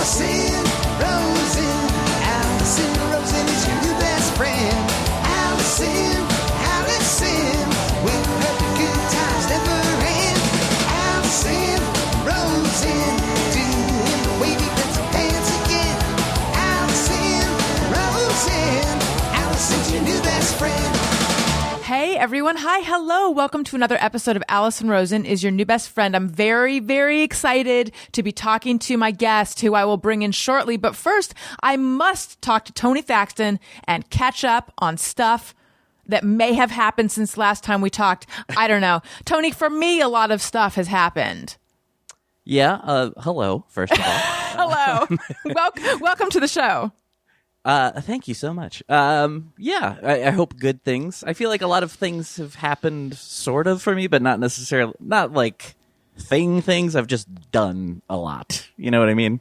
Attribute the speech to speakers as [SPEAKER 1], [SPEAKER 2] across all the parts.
[SPEAKER 1] Alison, Rosen is your new best friend. Alison, with her good times never end. Alison, Rosen, doing the wavy pencil dance again. Alison's your new best friend.
[SPEAKER 2] Hey everyone. Hi. Hello. Welcome to another episode of Alison Rosen is your new best friend. I'm very, very excited to be talking to my guest who I will bring in shortly. But first, I must talk to Tony Thaxton and catch up on stuff that may have happened since last time we talked. I don't know. Tony, for me, a lot of stuff has happened.
[SPEAKER 3] Yeah. Hello, first of all.
[SPEAKER 2] Hello. Welcome to the show.
[SPEAKER 3] Thank you so much. Yeah, I hope good things. I feel like a lot of things have happened sort of for me, but not necessarily, not like things. I've just done a lot. You know what I mean?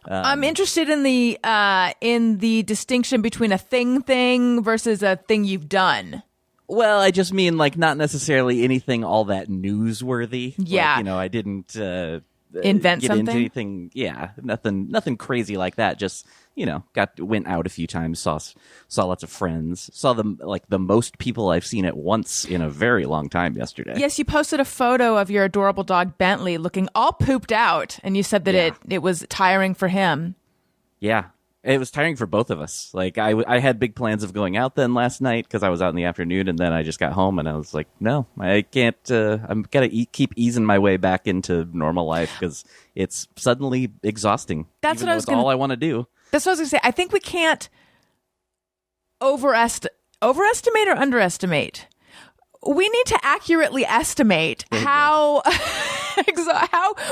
[SPEAKER 2] I'm interested in the distinction between a thing versus a thing you've done.
[SPEAKER 3] Well, I just mean like not necessarily anything all that newsworthy.
[SPEAKER 2] Yeah.
[SPEAKER 3] Like, I didn't
[SPEAKER 2] invent
[SPEAKER 3] get
[SPEAKER 2] something.
[SPEAKER 3] into anything. Yeah, nothing crazy like that. Just went out a few times, saw lots of friends, saw them like the most people I've seen at once in a very long time yesterday.
[SPEAKER 2] Yes, you posted a photo of your adorable dog Bentley looking all pooped out, and you said that it was tiring for him. Yeah.
[SPEAKER 3] It was tiring for both of us. Like I had big plans of going out then last night because I was out in the afternoon, and then I just got home and I was like, no, I can't. I'm gonna keep easing my way back into normal life because it's suddenly exhausting.
[SPEAKER 2] That's what I was
[SPEAKER 3] all I want to do. That's
[SPEAKER 2] what I was going to say. I think we can't overestimate or underestimate. We need to accurately estimate how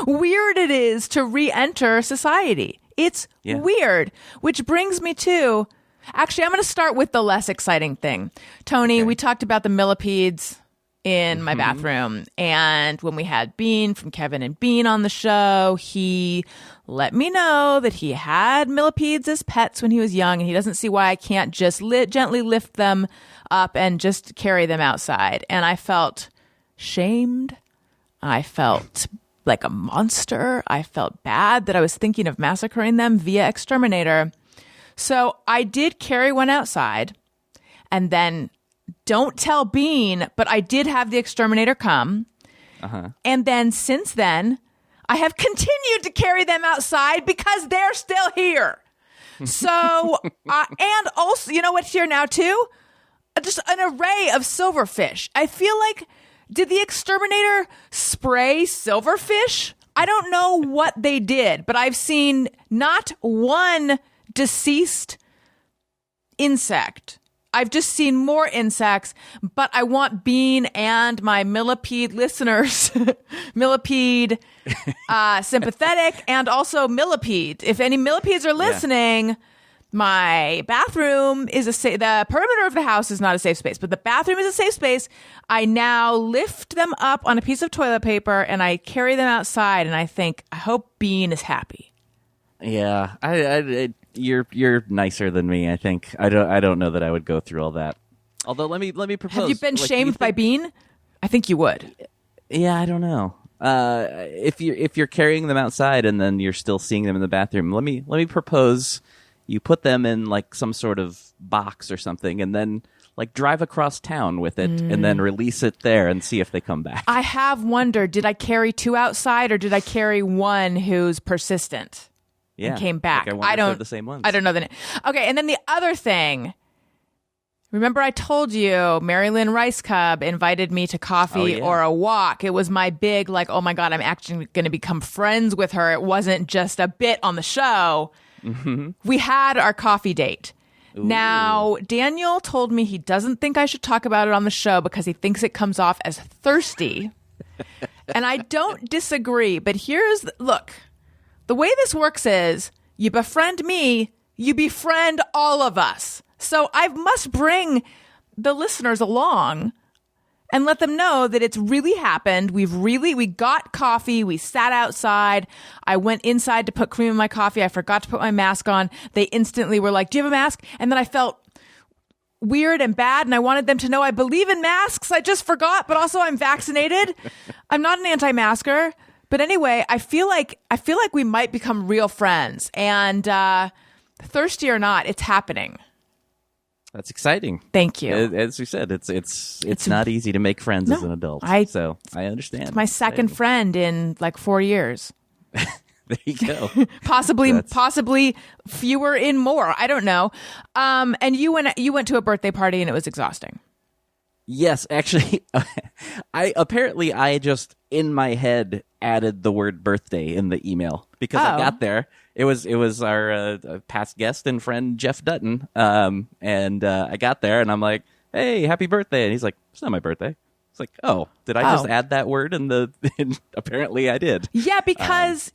[SPEAKER 2] weird it is to re-enter society. It's weird, which brings me to... Actually, I'm going to start with the less exciting thing. Tony, we talked about the millipedes in my bathroom. And when we had Bean from Kevin and Bean on the show, he let me know that he had millipedes as pets when he was young, and he doesn't see why I can't just gently lift them up and just carry them outside. And I felt shamed. I felt like a monster. I felt bad that I was thinking of massacring them via exterminator. So I did carry one outside, and then don't tell Bean, but I did have the exterminator come. And then since then, I have continued to carry them outside because they're still here. So, and also, you know what's here now too? Just an array of silverfish. I feel like, did the exterminator spray silverfish? I don't know what they did, but I've seen not one deceased insect. I've just seen more insects, but I want Bean and my millipede listeners, millipede sympathetic, and also millipede. If any millipedes are listening, my bathroom is the perimeter of the house is not a safe space, but the bathroom is a safe space. I now lift them up on a piece of toilet paper and I carry them outside, and I think, I hope Bean is happy.
[SPEAKER 3] Yeah, you're nicer than me. I think I don't know that I would go through all that. Although let me propose.
[SPEAKER 2] Have you been shamed by Bean? I think you would.
[SPEAKER 3] Yeah, I don't know. If you're carrying them outside and then you're still seeing them in the bathroom, let me propose. You put them in like some sort of box or something, and then like drive across town with it, and then release it there and see if they come back.
[SPEAKER 2] I have wondered: did I carry two outside, or did I carry one who's persistent? And came back.
[SPEAKER 3] Like I don't know the same ones.
[SPEAKER 2] I don't know the name. Okay, and then the other thing. Remember I told you Mary Lynn Rice Cub invited me to coffee or a walk. It was my big, like, oh my God, I'm actually going to become friends with her. It wasn't just a bit on the show. Mm-hmm. We had our coffee date. Ooh. Now, Daniel told me he doesn't think I should talk about it on the show because he thinks it comes off as thirsty. And I don't disagree, but look. The way this works is you befriend me, you befriend all of us. So I must bring the listeners along and let them know that it's really happened. We got coffee. We sat outside. I went inside to put cream in my coffee. I forgot to put my mask on. They instantly were like, do you have a mask? And then I felt weird and bad, and I wanted them to know I believe in masks. I just forgot, but also I'm vaccinated. I'm not an anti-masker. But anyway, I feel like we might become real friends, and thirsty or not, it's happening.
[SPEAKER 3] That's exciting.
[SPEAKER 2] Thank you.
[SPEAKER 3] As we said, it's not easy to make friends as an adult. So I understand.
[SPEAKER 2] It's my second friend in like 4 years.
[SPEAKER 3] There you go.
[SPEAKER 2] Possibly fewer in more. I don't know. And you went to a birthday party and it was exhausting.
[SPEAKER 3] Yes, actually, I just in my head added the word birthday in the email because I got there. It was our past guest and friend Jeff Dutton, and I got there and I'm like, "Hey, happy birthday!" And he's like, "It's not my birthday." It's like, "Oh, did I just add that word in the?" Apparently, I did.
[SPEAKER 2] Yeah, because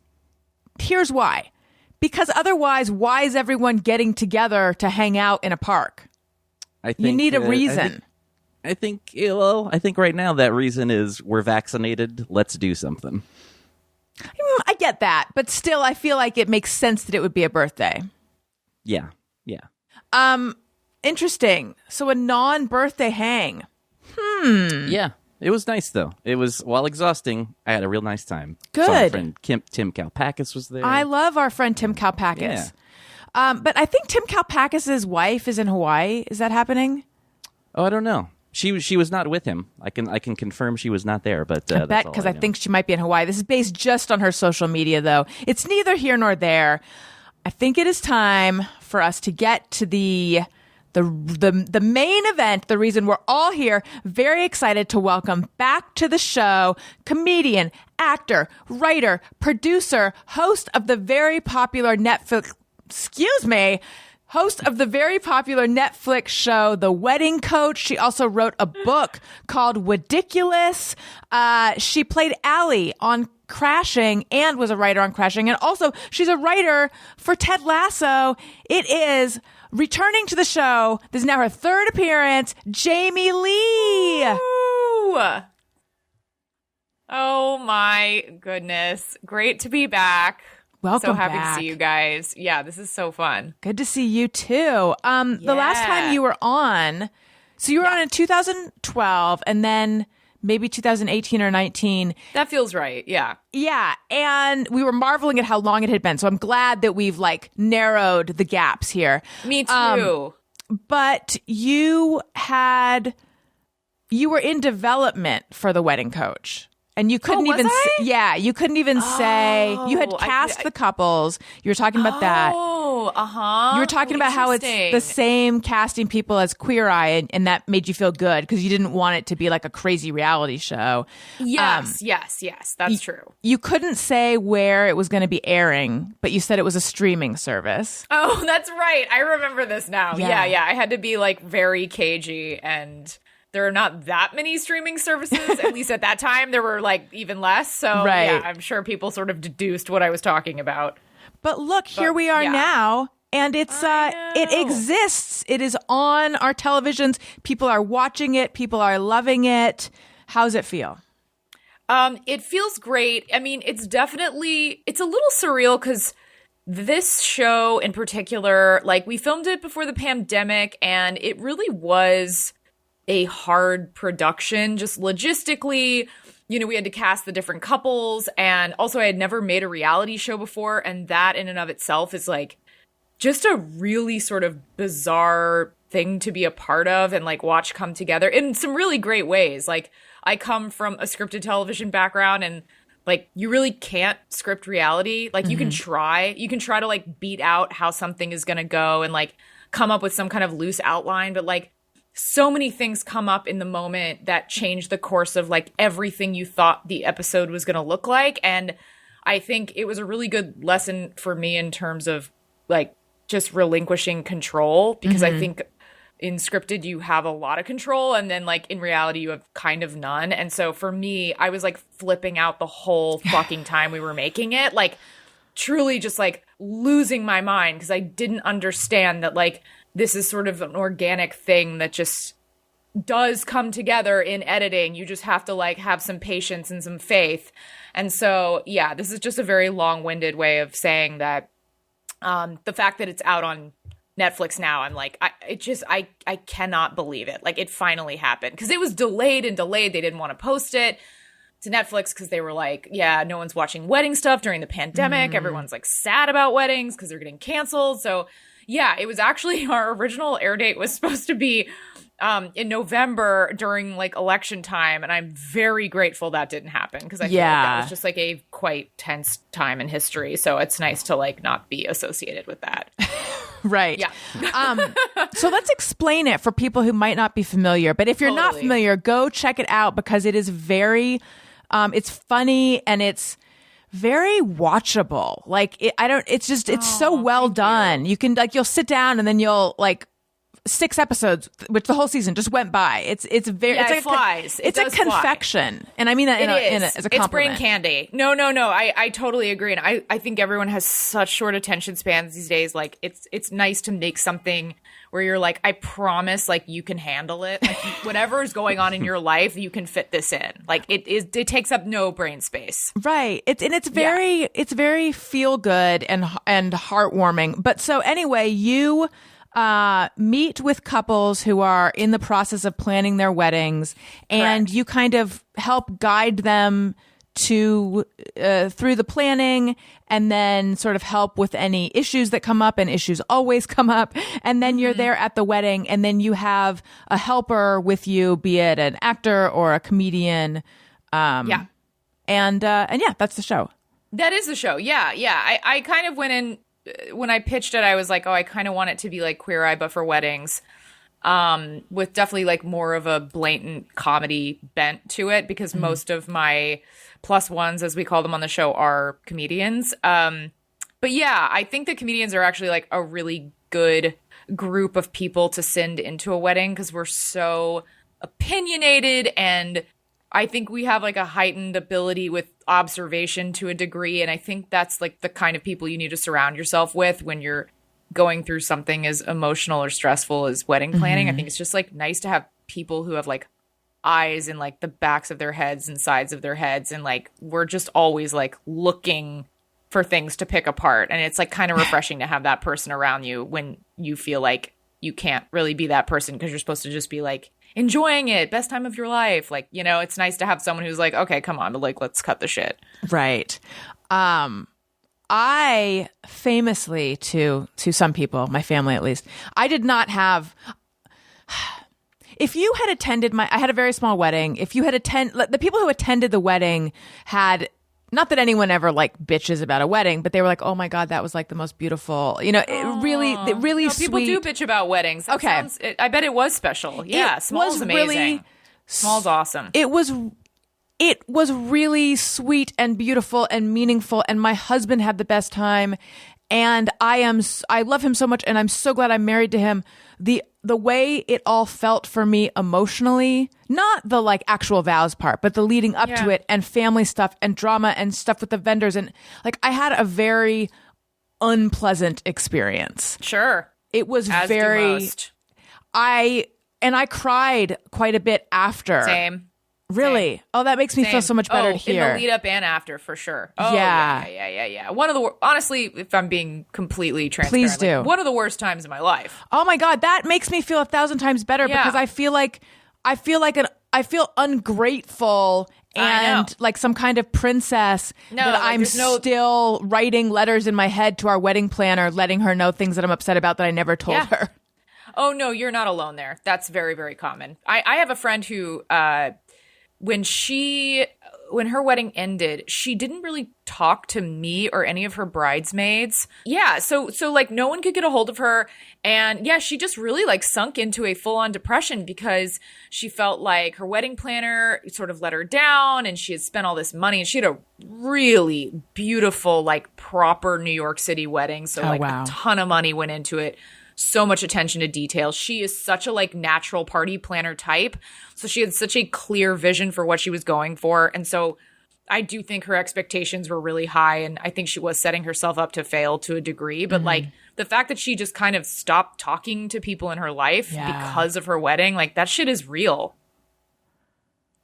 [SPEAKER 2] here's why. Because otherwise, why is everyone getting together to hang out in a park?
[SPEAKER 3] I think
[SPEAKER 2] you need a reason.
[SPEAKER 3] I think right now that reason is we're vaccinated. Let's do something.
[SPEAKER 2] I get that, but still, I feel like it makes sense that it would be a birthday.
[SPEAKER 3] Yeah.
[SPEAKER 2] Interesting. So a non-birthday hang.
[SPEAKER 3] Yeah, it was nice though. It was, while exhausting, I had a real nice time.
[SPEAKER 2] Good.
[SPEAKER 3] So my friend Tim Kalpakis was there.
[SPEAKER 2] I love our friend Tim Kalpakis.
[SPEAKER 3] Yeah.
[SPEAKER 2] But I think Tim Kalpakis' wife is in Hawaii. Is that happening?
[SPEAKER 3] Oh, I don't know. She was not with him. I can confirm she was not there. But
[SPEAKER 2] I bet, because I think she might be in Hawaii. This is based just on her social media, though. It's neither here nor there. I think it is time for us to get to the main event, the reason we're all here. Very excited to welcome back to the show comedian, actor, writer, producer, host of the very popular Netflix show, The Wedding Coach. She also wrote a book called Ridiculous. She played Allie on Crashing and was a writer on Crashing. And also, she's a writer for Ted Lasso. It is returning to the show. This is now her third appearance, Jamie Lee.
[SPEAKER 4] Ooh. Oh my goodness. Great to be back.
[SPEAKER 2] Welcome
[SPEAKER 4] So happy
[SPEAKER 2] back.
[SPEAKER 4] to see you guys. Yeah, this is so fun.
[SPEAKER 2] Good to see you too. The last time you were on, so you were on in 2012 and then maybe 2018 or 19.
[SPEAKER 4] That feels right. Yeah.
[SPEAKER 2] Yeah. And we were marveling at how long it had been. So I'm glad that we've like narrowed the gaps here.
[SPEAKER 4] Me too.
[SPEAKER 2] But you were in development for The Wedding Coach. And you couldn't
[SPEAKER 4] was
[SPEAKER 2] even,
[SPEAKER 4] I?
[SPEAKER 2] you couldn't even say, you had cast the couples. You were talking about that.
[SPEAKER 4] Oh, uh-huh.
[SPEAKER 2] You were talking about how it's the same casting people as Queer Eye, and that made you feel good because you didn't want it to be like a crazy reality show.
[SPEAKER 4] Yes. That's true.
[SPEAKER 2] You couldn't say where it was going to be airing, but you said it was a streaming service.
[SPEAKER 4] Oh, that's right. I remember this now.
[SPEAKER 2] Yeah.
[SPEAKER 4] Yeah. I had to be like very cagey, and there are not that many streaming services. At least at that time, there were like even less. So yeah, I'm sure people sort of deduced what I was talking about.
[SPEAKER 2] But look, here we are now, and it exists. It is on our televisions. People are watching it. People are loving it. How's it feel?
[SPEAKER 4] It feels great. I mean, it's a little surreal because this show in particular, like we filmed it before the pandemic, and it really was a hard production, just logistically. You know, we had to cast the different couples, and also I had never made a reality show before, and that in and of itself is like just a really sort of bizarre thing to be a part of and like watch come together in some really great ways. Like, I come from a scripted television background, and like you really can't script reality. Like you can try to like beat out how something is going to go and like come up with some kind of loose outline, but like so many things come up in the moment that change the course of like everything you thought the episode was going to look like. And I think it was a really good lesson for me in terms of like just relinquishing control, because I think in scripted you have a lot of control, and then like in reality you have kind of none. And so for me, I was like flipping out the whole fucking time we were making it, like truly just like losing my mind, because I didn't understand that like this is sort of an organic thing that just does come together in editing. You just have to like have some patience and some faith. And so, yeah, this is just a very long-winded way of saying that the fact that it's out on Netflix now, I'm like, I cannot believe it. Like, it finally happened, because it was delayed. They didn't want to post it. to Netflix because they were like, yeah, no one's watching wedding stuff during the pandemic. Everyone's like sad about weddings because they're getting canceled. So yeah, it was actually our original air date was supposed to be in November during like election time. And I'm very grateful that didn't happen because I feel like that was just like a quite tense time in history. So it's nice to like not be associated with that.
[SPEAKER 2] Right.
[SPEAKER 4] Yeah.
[SPEAKER 2] So let's explain it for people who might not be familiar. But if you're not
[SPEAKER 4] Totally.
[SPEAKER 2] familiar, go check it out because it is very, it's funny and it's very watchable. Like it's so well done. You can like, you'll sit down and then you'll like 6 episodes, which the whole season just went by. It's very,
[SPEAKER 4] Yeah,
[SPEAKER 2] it's
[SPEAKER 4] it
[SPEAKER 2] like
[SPEAKER 4] flies. It
[SPEAKER 2] it's a
[SPEAKER 4] does fly.
[SPEAKER 2] confection. And I mean that as a compliment.
[SPEAKER 4] It's brain candy. No. I totally agree. And I think everyone has such short attention spans these days. Like it's nice to make something where you're like, I promise, like you can handle it. Like whatever is going on in your life, you can fit this in. Like it takes up no brain space.
[SPEAKER 2] Right. It's very feel good and heartwarming. But so anyway, you meet with couples who are in the process of planning their weddings, and you kind of help guide them to through the planning, and then sort of help with any issues that come up, and issues always come up. And then you're there at the wedding, and then you have a helper with you, be it an actor or a comedian. And yeah, that's the show.
[SPEAKER 4] That is the show. Yeah. I kind of went in when I pitched it. I was like, oh, I kind of want it to be like Queer Eye, but for weddings, with definitely like more of a blatant comedy bent to it, because most of my plus ones, as we call them on the show, are comedians. But yeah, I think the comedians are actually like a really good group of people to send into a wedding because we're so opinionated, and I think we have like a heightened ability with observation to a degree. And I think that's like the kind of people you need to surround yourself with when you're going through something as emotional or stressful as wedding planning. I think it's just like nice to have people who have like eyes in like the backs of their heads and sides of their heads. And like, we're just always like looking for things to pick apart. And it's like kind of refreshing to have that person around you when you feel like you can't really be that person because you're supposed to just be like enjoying it, best time of your life. Like, you know, it's nice to have someone who's like, okay, come on, but like, let's cut the shit.
[SPEAKER 2] Right. I famously, to some people, my family at least, I did not have. If you had attended I had a very small wedding. If you had the people who attended the wedding had. Not that anyone ever like bitches about a wedding, but they were like, "Oh my god, that was like the most beautiful." You know, it really
[SPEAKER 4] No,
[SPEAKER 2] sweet.
[SPEAKER 4] people do bitch about weddings. That sounds, I bet it was special. Yeah, Small's amazing. Small's awesome.
[SPEAKER 2] It was really sweet and beautiful and meaningful, and my husband had the best time, and I love him so much, and I'm so glad I'm married to him. The way it all felt for me emotionally, not the like actual vows part, but the leading up to it, and family stuff and drama and stuff with the vendors, and like I had a very unpleasant experience.
[SPEAKER 4] Sure.
[SPEAKER 2] It was
[SPEAKER 4] As
[SPEAKER 2] very
[SPEAKER 4] do most.
[SPEAKER 2] I cried quite a bit after.
[SPEAKER 4] Same.
[SPEAKER 2] Really?
[SPEAKER 4] Same.
[SPEAKER 2] Oh, that makes me feel so much better to hear.
[SPEAKER 4] In the lead up and after, for sure. Oh, yeah. One of the honestly, if I'm being completely transparent,
[SPEAKER 2] Please do.
[SPEAKER 4] like, one of the worst times in my life.
[SPEAKER 2] Oh my god, that makes me feel 1,000 times better because I feel ungrateful and like some kind of princess that
[SPEAKER 4] like,
[SPEAKER 2] I'm still writing letters in my head to our wedding planner, letting her know things that I'm upset about that I never told her.
[SPEAKER 4] Oh no, you're not alone there. That's very, very common. I have a friend who when her wedding ended, she didn't really talk to me or any of her bridesmaids. Yeah, so like no one could get a hold of her. And yeah, she just really like sunk into a full-on depression because she felt like her wedding planner sort of let her down, and she had spent all this money, and she had a really beautiful, like proper New York City wedding. So a ton of money went into it. So much attention to detail. She is such a like natural party planner type. So she had such a clear vision for what she was going for. And so I do think her expectations were really high. And I think she was setting herself up to fail to a degree. But like the fact that she just kind of stopped talking to people in her life because of her wedding, like that shit is real.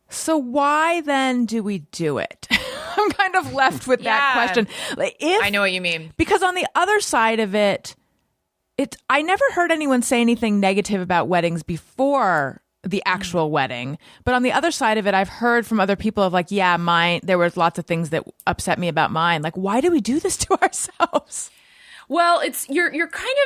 [SPEAKER 2] So why then do we do it? I'm kind of left with that question. Like,
[SPEAKER 4] I know what you mean.
[SPEAKER 2] Because on the other side of it, I never heard anyone say anything negative about weddings before the actual wedding. But on the other side of it, I've heard from other people of like, yeah, there was lots of things that upset me about mine. Like, why do we do this to ourselves?
[SPEAKER 4] Well, you're kind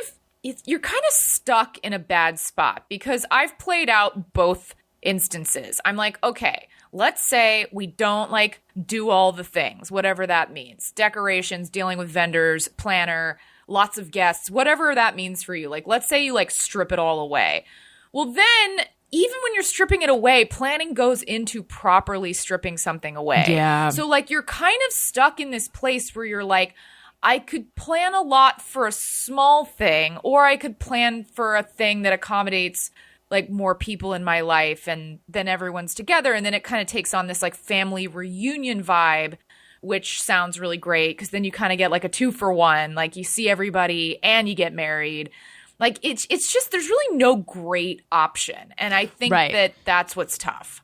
[SPEAKER 4] of stuck in a bad spot because I've played out both instances. I'm like, okay, let's say we don't like do all the things, whatever that means. Decorations, dealing with vendors, planner, lots of guests, whatever that means for you. Like, let's say you like strip it all away. Well, then even when you're stripping it away, planning goes into properly stripping something away.
[SPEAKER 2] Yeah.
[SPEAKER 4] So like you're kind of stuck in this place where you're like, I could plan a lot for a small thing, or I could plan for a thing that accommodates like more people in my life, and then everyone's together, and then it kind of takes on this like family reunion vibe, which sounds really great because then you kind of get like a 2-for-1, like you see everybody and you get married. Like it's just there's really no great option, and I think that's what's tough.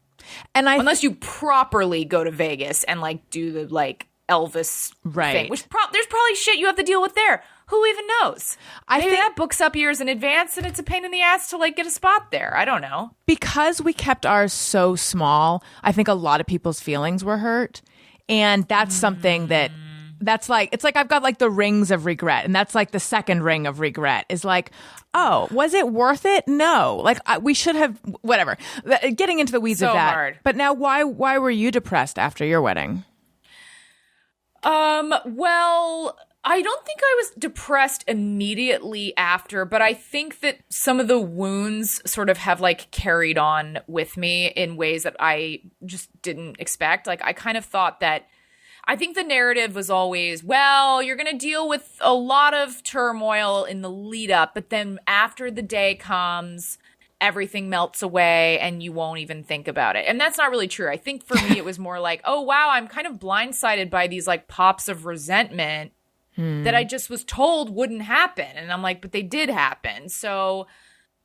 [SPEAKER 4] And unless you properly go to Vegas and like do the like Elvis thing, which there's probably shit you have to deal with there. Who even knows? Maybe that book's up years in advance and it's a pain in the ass to like get a spot there. I don't know.
[SPEAKER 2] Because we kept ours so small, I think a lot of people's feelings were hurt. And that's something that's like, it's like I've got like the rings of regret. And that's like the second ring of regret is like, oh, was it worth it? No. Like we should have, whatever. Getting into the weeds of that.
[SPEAKER 4] Hard.
[SPEAKER 2] But now why were you depressed after your wedding?
[SPEAKER 4] Well, I don't think I was depressed immediately after, but I think that some of the wounds sort of have like carried on with me in ways that I just didn't expect. Like I kind of thought that I think the narrative was always, well, you're going to deal with a lot of turmoil in the lead up, but then after the day comes, everything melts away and you won't even think about it. And that's not really true. I think for me, it was more like, oh, wow, I'm kind of blindsided by these like pops of resentment that I just was told wouldn't happen. And I'm like, but they did happen. So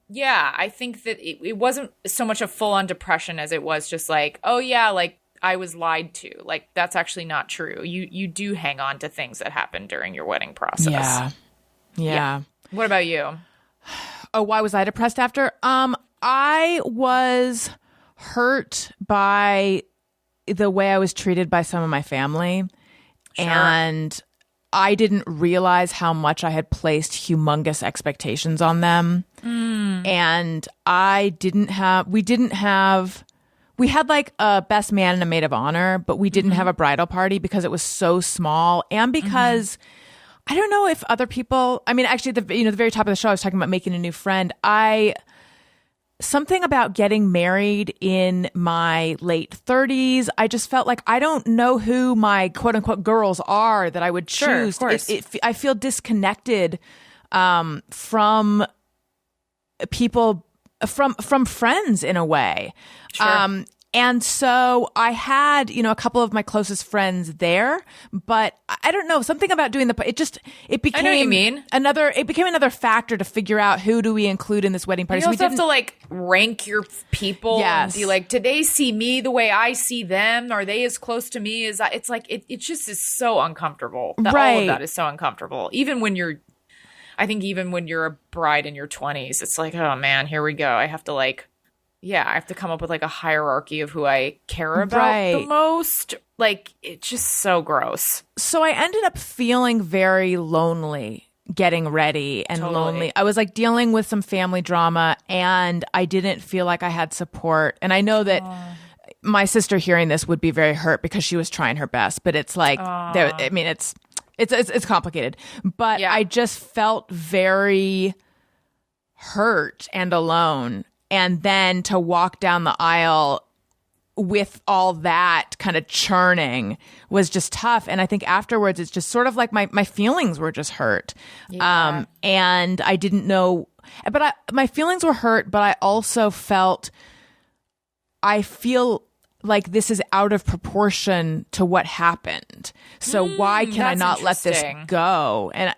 [SPEAKER 4] yeah, I think that it wasn't so much a full on depression as it was just like, oh yeah, like I was lied to. Like that's actually not true. You do hang on to things that happened during your wedding process.
[SPEAKER 2] Yeah.
[SPEAKER 4] What about you?
[SPEAKER 2] Oh, why was I depressed after? I was hurt by the way I was treated by some of my family.
[SPEAKER 4] Sure.
[SPEAKER 2] And I didn't realize how much I had placed humongous expectations on them. And we had like a best man and a maid of honor, but we didn't have a bridal party because it was so small. And because I don't know if other people, I mean, actually the very top of the show, I was talking about making a new friend. Something about getting married in my late 30s, I just felt like I don't know who my quote unquote girls are that I would choose.
[SPEAKER 4] Sure, of course.
[SPEAKER 2] I feel disconnected from people, from friends in a way.
[SPEAKER 4] Sure.
[SPEAKER 2] And so I had, a couple of my closest friends there, but I don't know, something about doing it became
[SPEAKER 4] I know what you mean.
[SPEAKER 2] another factor to figure out who do we include in this wedding party.
[SPEAKER 4] You also have to like rank your people and be like, do they see me the way I see them? Are they as close to me as it's like, it just is so uncomfortable. All of that is so uncomfortable. Even when you're a bride in your 20s, it's like, oh man, here we go. I have to I have to come up with like a hierarchy of who I care about the most. Like, it's just so gross.
[SPEAKER 2] So I ended up feeling very lonely getting ready and lonely. I was like dealing with some family drama and I didn't feel like I had support. And I know that my sister hearing this would be very hurt because she was trying her best, but it's like, it's complicated. But I just felt very hurt and alone. And then to walk down the aisle with all that kind of churning was just tough. And I think afterwards, it's just sort of like my feelings were just hurt.
[SPEAKER 4] Yeah.
[SPEAKER 2] And I didn't know, but my feelings were hurt, but I also I feel like this is out of proportion to what happened. So why can I not let this go? And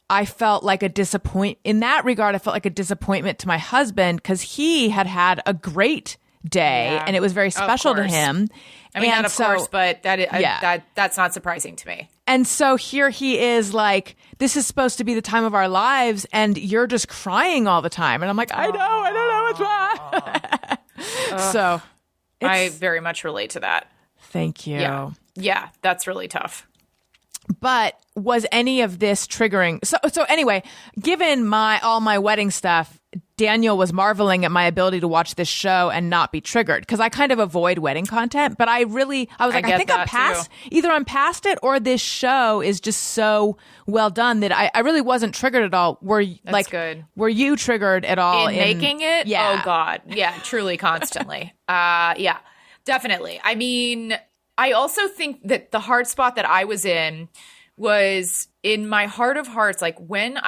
[SPEAKER 2] I felt like in that regard, I felt like a disappointment to my husband because he had a great day and it was very special to him.
[SPEAKER 4] I mean, not of course, but that's not surprising to me.
[SPEAKER 2] And so here he is like, this is supposed to be the time of our lives and you're just crying all the time. And I'm like, I know, I don't know it's fine. So
[SPEAKER 4] I very much relate to that.
[SPEAKER 2] thank you.
[SPEAKER 4] Yeah, that's really tough.
[SPEAKER 2] But was any of this triggering? So anyway, given all my wedding stuff, Daniel was marveling at my ability to watch this show and not be triggered, because I kind of avoid wedding content. But I was like, I think I'm past. Either I'm past it, or this show is just so well done that I really wasn't triggered at all.
[SPEAKER 4] Good.
[SPEAKER 2] Were you triggered at all
[SPEAKER 4] in making it?
[SPEAKER 2] Yeah.
[SPEAKER 4] Oh God, yeah, truly, constantly. Yeah, definitely. I mean, I also think that the hard spot that I was in was in my heart of hearts, like when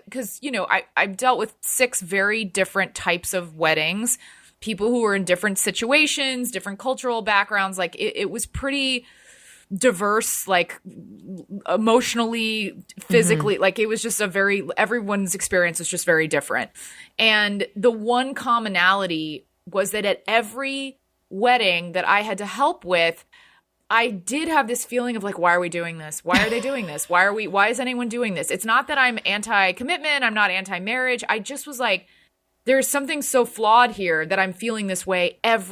[SPEAKER 4] because I've dealt with 6 very different types of weddings, people who were in different situations, different cultural backgrounds. Like it was pretty diverse, like emotionally, physically. Like it was just everyone's experience was just very different. And the one commonality was that at every wedding that I had to help with, I did have this feeling of like, why are we doing this? Why are they doing this? Why is anyone doing this? It's not that I'm anti-commitment. I'm not anti-marriage. I just was like, there's something so flawed here that I'm feeling this way at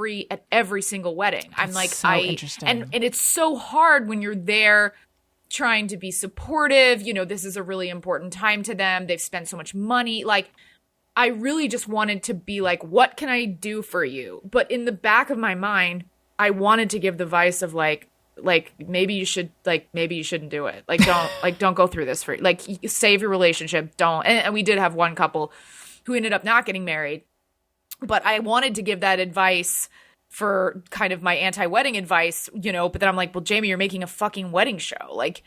[SPEAKER 4] every single wedding. I'm like,
[SPEAKER 2] so interesting.
[SPEAKER 4] And it's so hard when you're there trying to be supportive. This is a really important time to them. They've spent so much money. Like, I really just wanted to be like, what can I do for you? But in the back of my mind, I wanted to give the advice of like maybe you shouldn't do it. Don't go through this save your relationship. Don't. And we did have one couple who ended up not getting married, but I wanted to give that advice for kind of my anti-wedding advice, but then I'm like, well, Jamie, you're making a fucking wedding show. Like,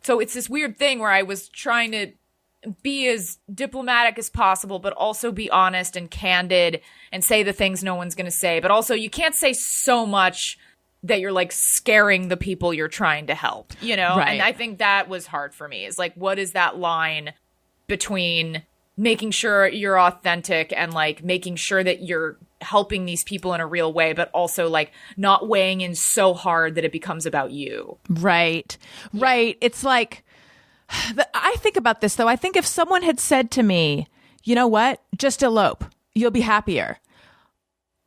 [SPEAKER 4] so it's this weird thing where I was trying to be as diplomatic as possible, but also be honest and candid and say the things no one's going to say. But also you can't say so much that you're like scaring the people you're trying to help, Right. And I think that was hard for me, is like, what is that line between making sure you're authentic and like making sure that you're helping these people in a real way, but also like not weighing in so hard that it becomes about you.
[SPEAKER 2] Right. Right. It's like, I think about this though. I think if someone had said to me, you know what, just elope, you'll be happier,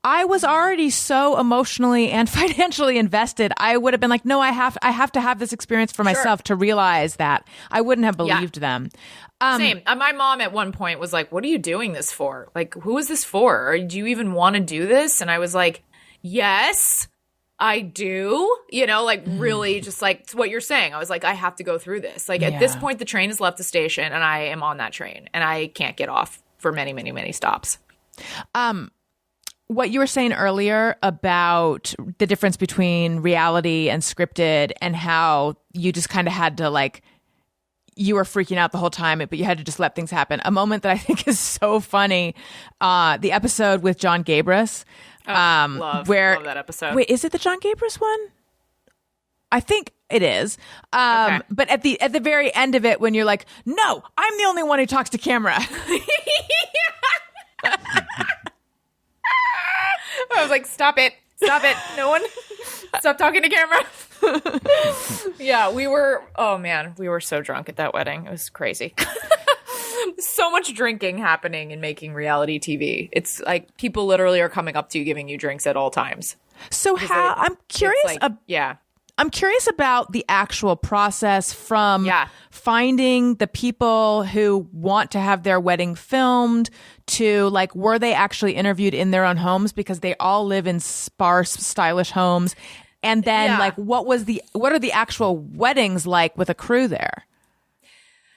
[SPEAKER 2] I was already so emotionally and financially invested. I would have been like, no, I have to have this experience for myself to realize that. I wouldn't have believed them.
[SPEAKER 4] Same. My mom at one point was like, what are you doing this for? Like, who is this for? Or do you even want to do this? And I was like, yes, I do. Really just like, it's what you're saying. I was like, I have to go through this. Like at this point, the train has left the station and I am on that train and I can't get off for many, many, many stops.
[SPEAKER 2] What you were saying earlier about the difference between reality and scripted, and how you just kind of had to like, you were freaking out the whole time, but you had to just let things happen. A moment that I think is so funny, the episode with John Gabris.
[SPEAKER 4] Love that episode.
[SPEAKER 2] Wait, is it the John Gabris one? I think it is.
[SPEAKER 4] Okay.
[SPEAKER 2] But at the very end of it, when you're like, no, I'm the only one who talks to camera.
[SPEAKER 4] I was like, stop it. No one, stop talking to camera. Yeah, we were so drunk at that wedding. It was crazy. So much drinking happening and making reality TV. It's like people literally are coming up to you, giving you drinks at all times.
[SPEAKER 2] So I'm curious. I'm curious about the actual process from finding the people who want to have their wedding filmed to like, were they actually interviewed in their own homes, because they all live in sparse, stylish homes? And then like, what are the actual weddings like with a crew there?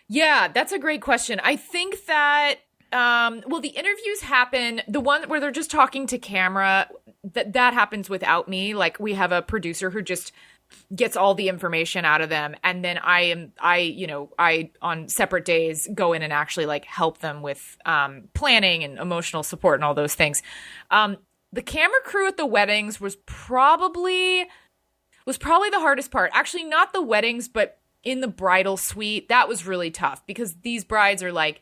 [SPEAKER 4] Yeah, that's a great question. I think that, the interviews happen, the one where they're just talking to camera, that happens without me. Like we have a producer who just gets all the information out of them. And then I on separate days go in and actually like help them with planning and emotional support and all those things. The camera crew at the weddings was probably the hardest part. Actually, not the weddings, but in the bridal suite. That was really tough because these brides are like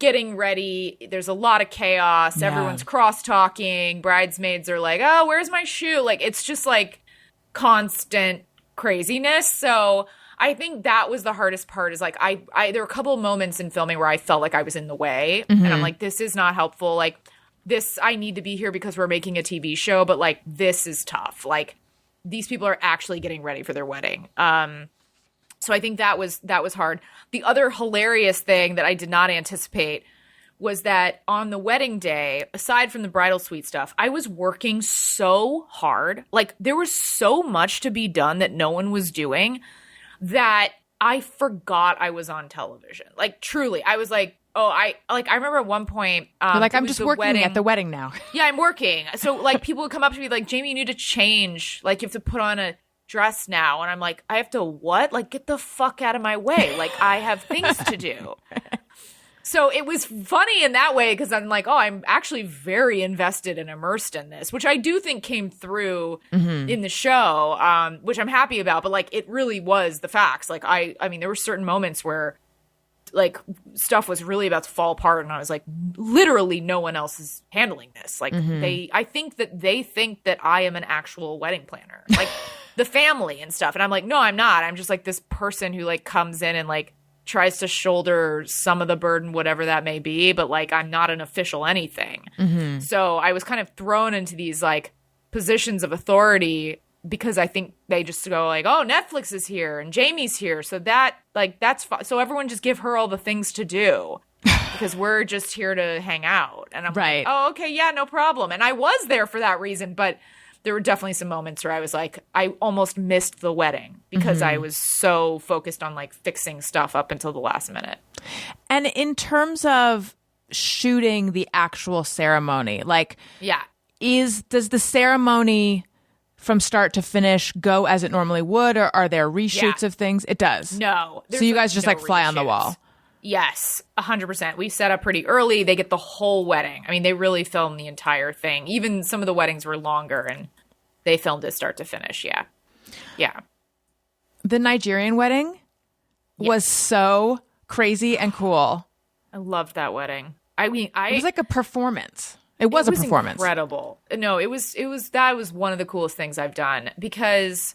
[SPEAKER 4] getting ready. There's a lot of chaos. Yeah. Everyone's cross-talking. Bridesmaids are like, oh, where's my shoe? Like, it's just like constant craziness. So I think that was the hardest part, is like there were a couple of moments in filming where I felt like I was in the way, and I'm like, this is not helpful. Like I need to be here because we're making a TV show, but like, this is tough. Like, these people are actually getting ready for their wedding. So I think that was hard. The other hilarious thing that I did not anticipate was that on the wedding day, aside from the bridal suite stuff, I was working so hard. Like, there was so much to be done that no one was doing that I forgot I was on television. Like, truly, I was like, I remember at one point,
[SPEAKER 2] you're like, I'm just working at the wedding now.
[SPEAKER 4] Yeah, I'm working. So like, people would come up to me like, Jamie, you need to change. Like, you have to put on a dress now. And I'm like, I have to what? Like, get the fuck out of my way. Like, I have things to do. So it was funny in that way because I'm like, oh, I'm actually very invested and immersed in this, which I do think came through in the show, which I'm happy about. But like, it really was the facts. Like, I mean, there were certain moments where like stuff was really about to fall apart, and I was like, literally, no one else is handling this. Like, I think that I am an actual wedding planner, like the family and stuff. And I'm like, no, I'm not. I'm just like this person who like comes in and like tries to shoulder some of the burden, whatever that may be, but like, I'm not an official anything. So I was kind of thrown into these like positions of authority because I think they just go like, oh, Netflix is here and Jamie's here. So that's fine. So everyone just give her all the things to do because we're just here to hang out. And I'm
[SPEAKER 2] right.
[SPEAKER 4] like, oh, okay. Yeah, no problem. And I was there for that reason, but there were definitely some moments where I was like, I almost missed the wedding because I was so focused on like fixing stuff up until the last minute.
[SPEAKER 2] And in terms of shooting the actual ceremony, like,
[SPEAKER 4] yeah,
[SPEAKER 2] does the ceremony from start to finish go as it normally would, or are there reshoots of things? It does.
[SPEAKER 4] No.
[SPEAKER 2] So you guys just like fly on the wall.
[SPEAKER 4] Yes, 100%. We set up pretty early. They get the whole wedding. I mean, they really filmed the entire thing. Even some of the weddings were longer, and they filmed it start to finish. Yeah. Yeah.
[SPEAKER 2] The Nigerian wedding was so crazy and cool.
[SPEAKER 4] I loved that wedding. I mean,
[SPEAKER 2] it was like a performance. It was a performance.
[SPEAKER 4] Incredible. No, that was one of the coolest things I've done because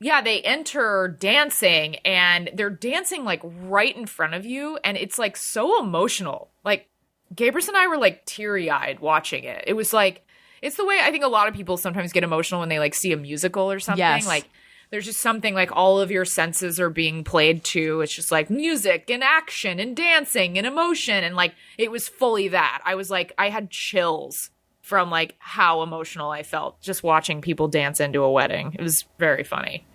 [SPEAKER 4] yeah, they enter dancing and they're dancing like right in front of you. And it's like so emotional. Like Gabrus and I were like teary-eyed watching it. It was like, it's the way I think a lot of people sometimes get emotional when they like see a musical or something.
[SPEAKER 2] Yes.
[SPEAKER 4] Like there's just something like all of your senses are being played to. It's just like music and action and dancing and emotion. And like, it was fully that. I was like, I had chills from like how emotional I felt just watching people dance into a wedding. It was very funny.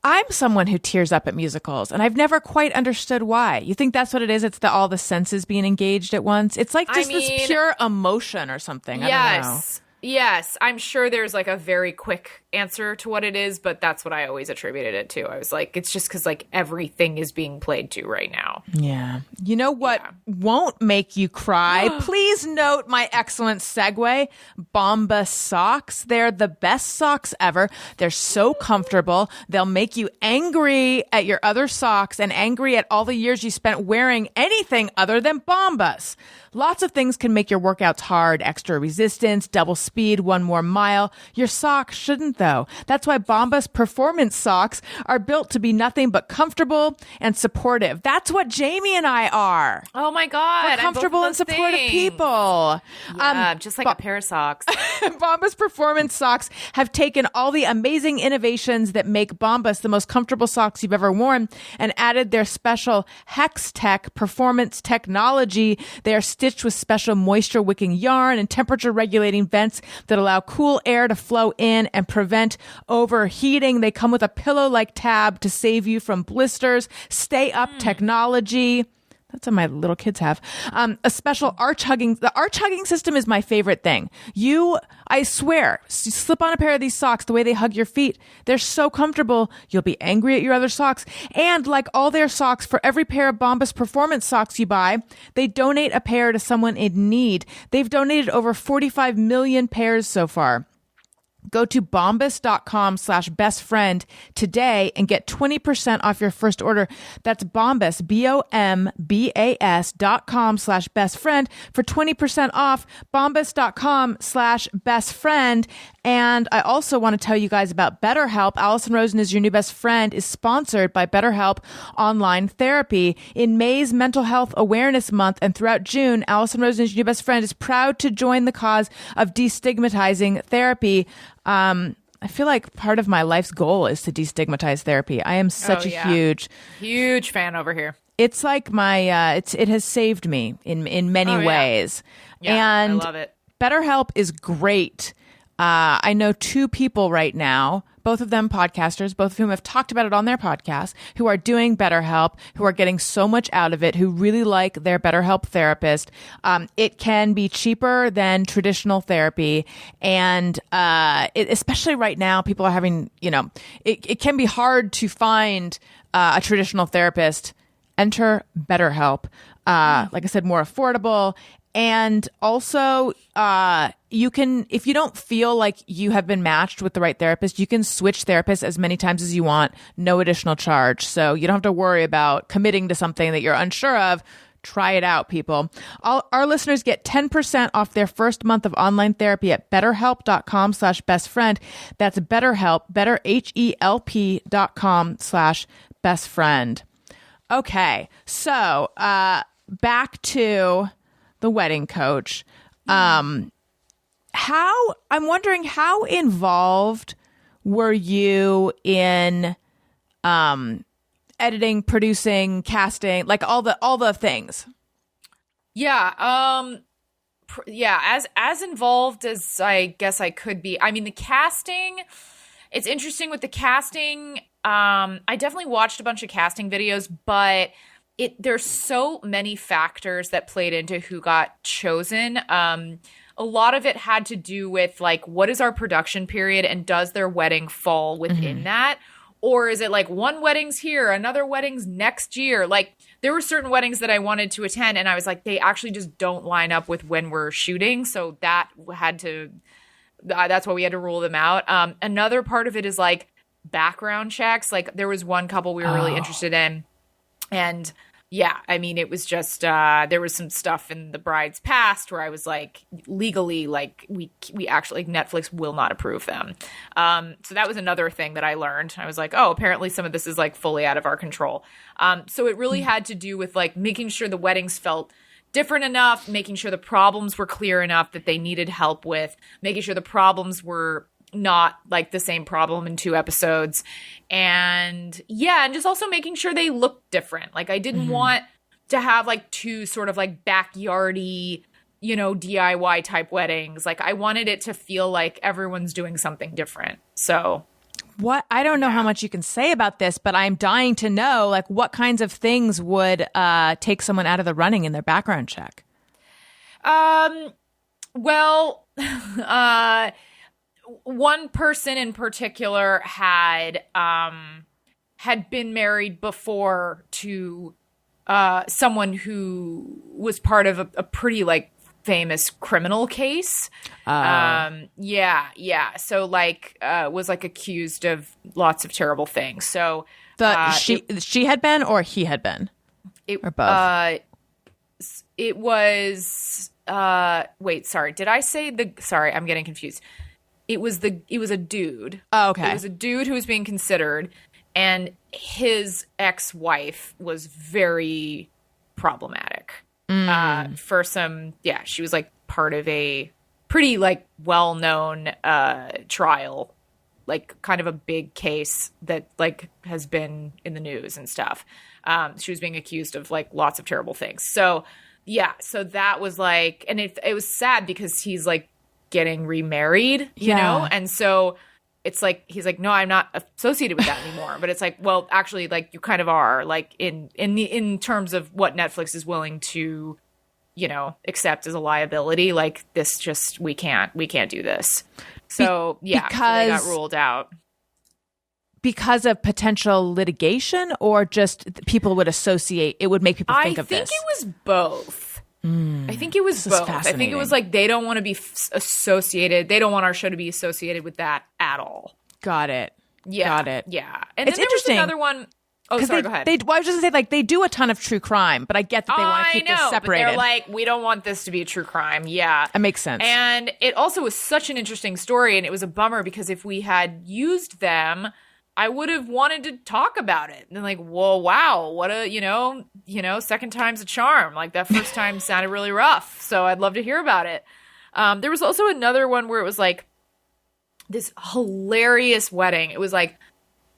[SPEAKER 2] I'm someone who tears up at musicals, and I've never quite understood why. You think that's what it is? It's all the senses being engaged at once? It's like just this pure emotion or something.
[SPEAKER 4] Yes.
[SPEAKER 2] I don't know.
[SPEAKER 4] Yes. I'm sure there's like a very quick answer to what it is, but that's what I always attributed it to. I was like, it's just because like everything is being played to right now.
[SPEAKER 2] Yeah. You know what won't make you cry? Please note my excellent segue. Bombas socks. They're the best socks ever. They're so comfortable. They'll make you angry at your other socks and angry at all the years you spent wearing anything other than Bombas. Lots of things can make your workouts hard. Extra resistance, double speed, one more mile. Your socks shouldn't, though. That's why Bombas performance socks are built to be nothing but comfortable and supportive. That's what Jamie and I are.
[SPEAKER 4] Oh my God.
[SPEAKER 2] We're comfortable and supportive people.
[SPEAKER 4] Yeah, just like a pair of socks.
[SPEAKER 2] Bombas performance socks have taken all the amazing innovations that make Bombas the most comfortable socks you've ever worn and added their special Hex Tech performance technology. They are stitched with special moisture wicking yarn and temperature regulating vents that allow cool air to flow in and prevent overheating. They come with a pillow-like tab to save you from blisters. Stay up technology. That's what my little kids have. A special arch hugging. The arch hugging system is my favorite thing. I swear, slip on a pair of these socks, the way they hug your feet. They're so comfortable. You'll be angry at your other socks. And like all their socks, for every pair of Bombas performance socks you buy, they donate a pair to someone in need. They've donated over 45 million pairs so far. Go to bombas.com/bestfriend today and get 20% off your first order. That's Bombas, BOMBAS.com/bestfriend for 20% off. Bombas.com/bestfriend. And I also want to tell you guys about BetterHelp. Alison Rosen is your new best friend is sponsored by BetterHelp Online Therapy. In May's Mental Health Awareness Month and throughout June, Alison Rosen is your new best friend is proud to join the cause of destigmatizing therapy. I feel like part of my life's goal is to destigmatize therapy. I am such a
[SPEAKER 4] huge fan over here.
[SPEAKER 2] It's like my it has saved me in many ways.
[SPEAKER 4] Yeah,
[SPEAKER 2] and
[SPEAKER 4] I love it.
[SPEAKER 2] BetterHelp is great. I know two people right now, both of them podcasters, both of whom have talked about it on their podcast, who are doing BetterHelp, who are getting so much out of it, who really like their BetterHelp therapist. It can be cheaper than traditional therapy. And especially right now, people are having, it can be hard to find a traditional therapist. Enter BetterHelp. Like I said, more affordable. And also, you can, if you don't feel like you have been matched with the right therapist, you can switch therapists as many times as you want, no additional charge. So you don't have to worry about committing to something that you're unsure of. Try it out, people. Our listeners get 10% off their first month of online therapy at betterhelp.com/bestfriend. That's BetterHelp, BetterHelp.com/bestfriend. Okay. So, back to the wedding coach. I'm wondering how involved were you in editing, producing, casting, like all the things?
[SPEAKER 4] Yeah. As involved as I guess I could be. I mean, the casting, it's interesting with the casting. I definitely watched a bunch of casting videos, but there's so many factors that played into who got chosen. A lot of it had to do with like, what is our production period and does their wedding fall within that? Or is it like one wedding's here, another wedding's next year? Like there were certain weddings that I wanted to attend and I was like, they actually just don't line up with when we're shooting. So that's why we had to rule them out. Another part of it is like background checks. Like there was one couple we were really interested in. And yeah, I mean, it was just, there was some stuff in the bride's past where I was like, legally, like we actually, like, Netflix will not approve them. So that was another thing that I learned. I was like, oh, apparently some of this is like fully out of our control. So it really had to do with like making sure the weddings felt different enough, making sure the problems were clear enough that they needed help with, making sure the problems were not like the same problem in 2 episodes. And just also making sure they looked different. Like I didn't want to have like 2 sort of like backyardy, DIY type weddings. Like I wanted it to feel like everyone's doing something different. So
[SPEAKER 2] I don't know how much you can say about this, but I'm dying to know like what kinds of things would take someone out of the running in their background check.
[SPEAKER 4] Well, one person in particular had been married before to someone who was part of a pretty like famous criminal case. So like was like accused of lots of terrible things. So
[SPEAKER 2] she had been or he had been, or both.
[SPEAKER 4] It was wait, sorry. Did I say sorry, I'm getting confused. It was a dude.
[SPEAKER 2] Oh, okay.
[SPEAKER 4] It was a dude who was being considered, and his ex-wife was very problematic. For some, she was like part of a pretty like well-known trial, like kind of a big case that like has been in the news and stuff. She was being accused of like lots of terrible things. So so that was like, and it was sad because he's like getting remarried, you know? And so it's like, he's like, no, I'm not associated with that anymore. But it's like, well, actually, like you kind of are, like in terms of what Netflix is willing to, accept as a liability. Like this just, we can't do this. So so they got ruled out.
[SPEAKER 2] Because of potential litigation, or just people would associate, it would make people think of this?
[SPEAKER 4] I think it was both. I think it was both. I think it was like they don't want to be associated. They don't want our show to be associated with that at all.
[SPEAKER 2] Got it.
[SPEAKER 4] Yeah.
[SPEAKER 2] Got it.
[SPEAKER 4] Yeah. And
[SPEAKER 2] It's
[SPEAKER 4] then
[SPEAKER 2] interesting.
[SPEAKER 4] there was another one. Oh, sorry, go ahead.
[SPEAKER 2] Well, I was just going to say, like, they do a ton of true crime, but I get that they want to keep this separated.
[SPEAKER 4] But they're like, we don't want this to be a true crime. Yeah.
[SPEAKER 2] That makes sense.
[SPEAKER 4] And it also was such an interesting story, and it was a bummer because if we had used them, I would have wanted to talk about it. And like, whoa, wow, what a, second time's a charm. Like that first time sounded really rough. So I'd love to hear about it. There was also another one where it was like this hilarious wedding. It was like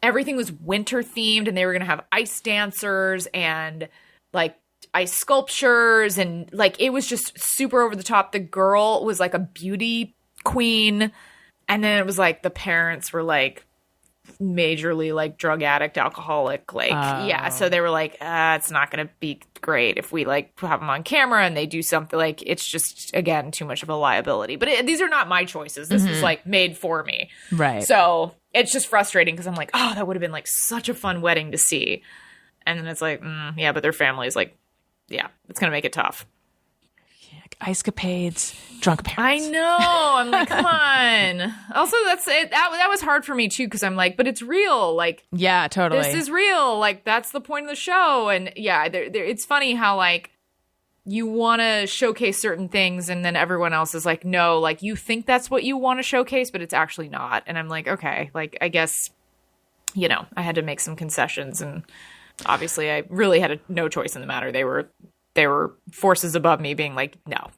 [SPEAKER 4] everything was winter themed and they were going to have ice dancers and like ice sculptures. And like, it was just super over the top. The girl was like a beauty queen. And then it was like the parents were like, majorly like drug addict, alcoholic, like yeah, so they were like it's not gonna be great if we like have them on camera and they do something, like it's just again too much of a liability. But these are not my choices. This was like made for me,
[SPEAKER 2] right?
[SPEAKER 4] So it's just frustrating because I'm like, oh, that would have been like such a fun wedding to see, and then it's like yeah, but their family is like, yeah, it's gonna make it tough.
[SPEAKER 2] Ice capades, drunk parents.
[SPEAKER 4] I know. I'm like, come on. Also, that's it. That was hard for me too because I'm like, but it's real. Like,
[SPEAKER 2] yeah, totally.
[SPEAKER 4] This is real. Like, that's the point of the show. And yeah, it's funny how like you want to showcase certain things, and then everyone else is like, no, like you think that's what you want to showcase, but it's actually not. And I'm like, okay, like I guess, I had to make some concessions, and obviously, I really had no choice in the matter. They were forces above me being like, no.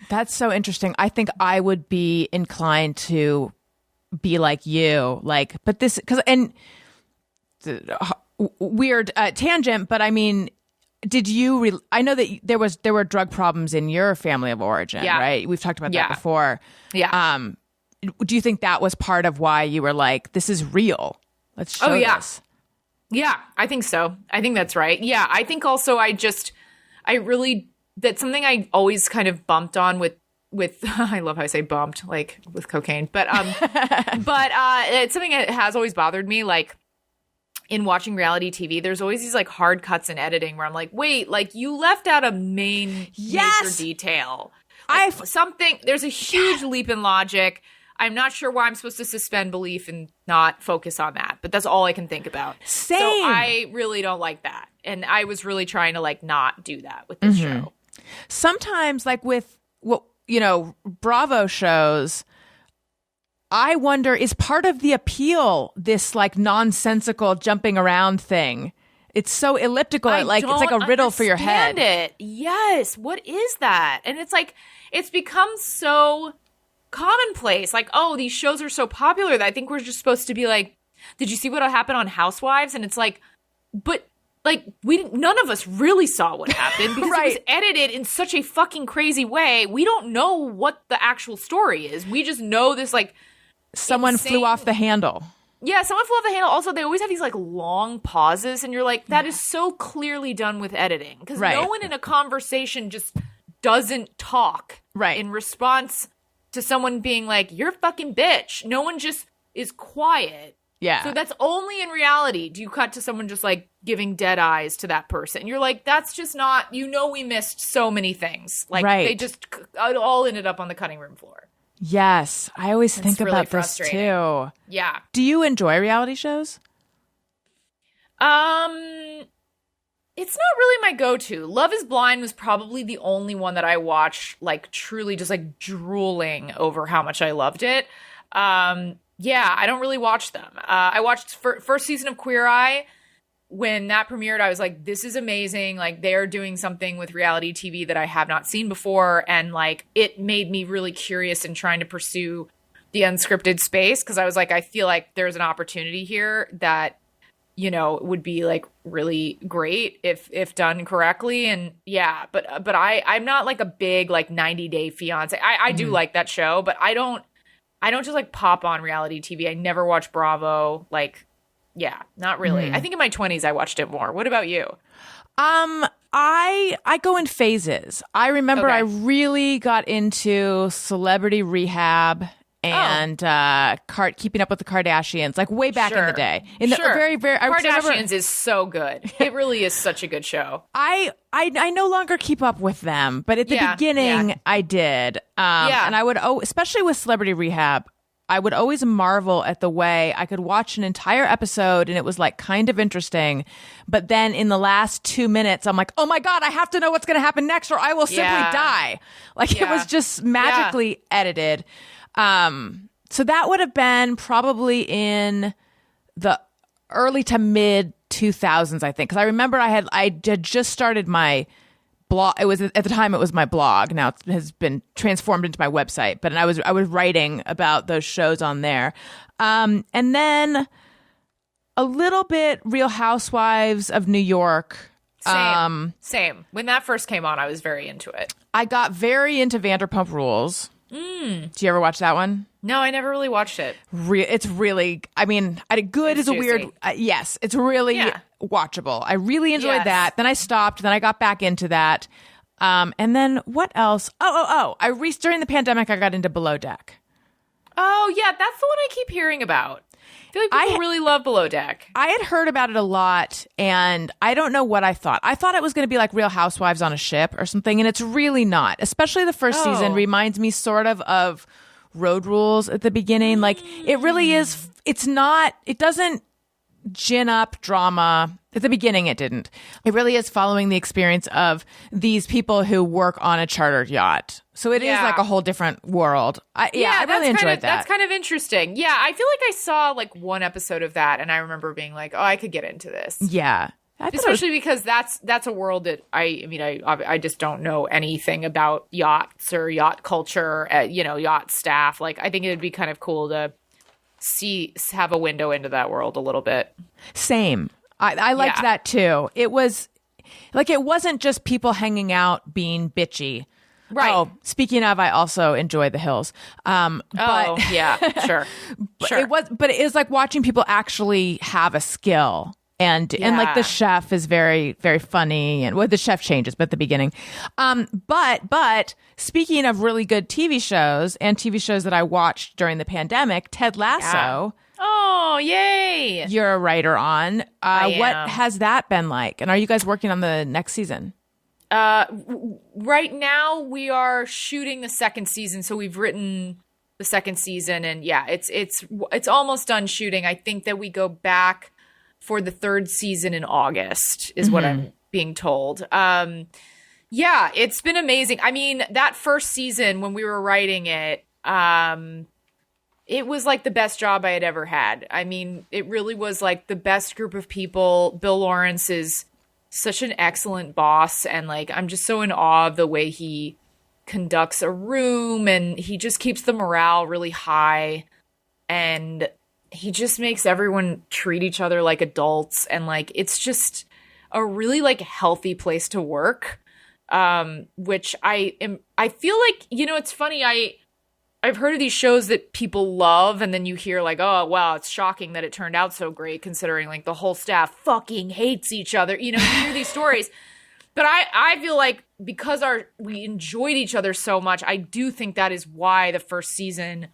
[SPEAKER 2] That's so interesting. I think I would be inclined to be like you, like, but this, weird tangent, but I mean, did you, I know that there were drug problems in your family of origin, right? We've talked about that before.
[SPEAKER 4] Yeah.
[SPEAKER 2] Do you think that was part of why you were like, this is real? Let's show this.
[SPEAKER 4] Yeah, I think so. I think that's right. Yeah, I think also that's something I always kind of bumped on with I love how I say bumped, like with cocaine, but it's something that has always bothered me. Like in watching reality TV, there's always these like hard cuts in editing where I'm like, wait, like you left out a major detail. Like, there's a huge leap in logic. I'm not sure why I'm supposed to suspend belief and not focus on that, but that's all I can think about.
[SPEAKER 2] Same.
[SPEAKER 4] So I really don't like that. And I was really trying to like not do that with this show.
[SPEAKER 2] Sometimes like with Bravo shows, I wonder, is part of the appeal this like nonsensical jumping around thing? It's so elliptical. It's like a riddle for your head.
[SPEAKER 4] It. Yes. What is that? And it's like, it's become so commonplace. Like, oh, these shows are so popular that I think we're just supposed to be like, did you see what happened on Housewives? And it's like, but like none of us really saw what happened because it was edited in such a fucking crazy way. We don't know what the actual story is. We just know this like
[SPEAKER 2] someone flew off the handle.
[SPEAKER 4] Yeah, someone flew off the handle. Also, they always have these like long pauses, and you're like, that is so clearly done with editing because no one in a conversation just doesn't talk in response to someone being like, you're a fucking bitch. No one just is quiet.
[SPEAKER 2] Yeah.
[SPEAKER 4] So that's only in reality do you cut to someone just like giving dead eyes to that person. You're like, that's just not, we missed so many things. Like they just it all ended up on the cutting room floor.
[SPEAKER 2] Yes. I always think
[SPEAKER 4] really
[SPEAKER 2] about this too.
[SPEAKER 4] Yeah.
[SPEAKER 2] Do you enjoy reality shows?
[SPEAKER 4] It's not really my go-to. Love is Blind was probably the only one that I watched, like, truly just, like, drooling over how much I loved it. Yeah, I don't really watch them. I watched first season of Queer Eye. When that premiered, I was like, this is amazing. Like, they're doing something with reality TV that I have not seen before. And, like, it made me really curious in trying to pursue the unscripted space. Because I was like, I feel like there's an opportunity here that would be like really great if done correctly. And yeah, but I'm not like a big like 90 Day Fiance. I do like that show, but I don't just like pop on reality TV. I never watch Bravo. Like, yeah, not really. I think in my 20s I watched it more. What about you?
[SPEAKER 2] I go in phases. I remember I really got into Celebrity Rehab and Keeping Up with the Kardashians, like way back in the day. In the
[SPEAKER 4] Sure.
[SPEAKER 2] very, very
[SPEAKER 4] Kardashians is so good. It really is such a good show.
[SPEAKER 2] I no longer keep up with them, but at the beginning I did. And I would, especially with Celebrity Rehab, I would always marvel at the way I could watch an entire episode and it was like kind of interesting. But then in the last 2 minutes, I'm like, oh my God, I have to know what's going to happen next or I will simply die. Like it was just magically edited. So that would have been probably in the early to mid 2000s, I think. Cause I remember I had just started my blog. It was at the time it was my blog. Now it has been transformed into my website, but I was writing about those shows on there. And then a little bit Real Housewives of New York.
[SPEAKER 4] Same. When that first came on, I was very into it.
[SPEAKER 2] I got very into Vanderpump Rules. Did you ever watch that one?
[SPEAKER 4] No, I never really watched it.
[SPEAKER 2] It's really, I mean, good is a weird, yes, it's really watchable. I really enjoyed that. Then I stopped. Then I got back into that. And then what else? During the pandemic, I got into Below Deck.
[SPEAKER 4] Oh, yeah, that's the one I keep hearing about. I feel like people really love Below Deck.
[SPEAKER 2] I had heard about it a lot, and I don't know what I thought. I thought it was going to be like Real Housewives on a ship or something, and it's really not. Especially the first season reminds me sort of Road Rules at the beginning. Like, it really is, it doesn't gin up drama. At the beginning, it didn't. It really is following the experience of these people who work on a chartered yacht. So it is like a whole different world. I really enjoyed that.
[SPEAKER 4] That's kind of interesting. Yeah, I feel like I saw like one episode of that, and I remember being like, "Oh, I could get into this."
[SPEAKER 2] Yeah,
[SPEAKER 4] especially because that's a world that I just don't know anything about yachts or yacht culture, yacht staff. Like, I think it would be kind of cool to have a window into that world a little bit.
[SPEAKER 2] Same. I liked that too. It was like, it wasn't just people hanging out being bitchy. Right. Oh, speaking of, I also enjoy The Hills. Sure. But it was like watching people actually have a skill. And like the chef is very, very funny, and the chef changes, but at the beginning. But speaking of really good TV shows and TV shows that I watched during the pandemic, Ted Lasso.
[SPEAKER 4] Yeah. Oh, yay!
[SPEAKER 2] You're a writer on. What has that been like? And are you guys working on the next season?
[SPEAKER 4] Right now we are shooting the second season, so we've written the second season, and it's almost done shooting. I think that we go back for the third season in August is what I'm being told. It's been amazing. I mean, that first season when we were writing it, it was like the best job I had ever had. I mean, it really was like the best group of people. Bill Lawrence is such an excellent boss, and like I'm just so in awe of the way he conducts a room, and he just keeps the morale really high, and he just makes everyone treat each other like adults, and like it's just a really like healthy place to work, which I feel like, it's funny, I've heard of these shows that people love, and then you hear like, oh, wow, it's shocking that it turned out so great considering like the whole staff fucking hates each other. You hear these stories. But I feel like because we enjoyed each other so much, I do think that is why the first season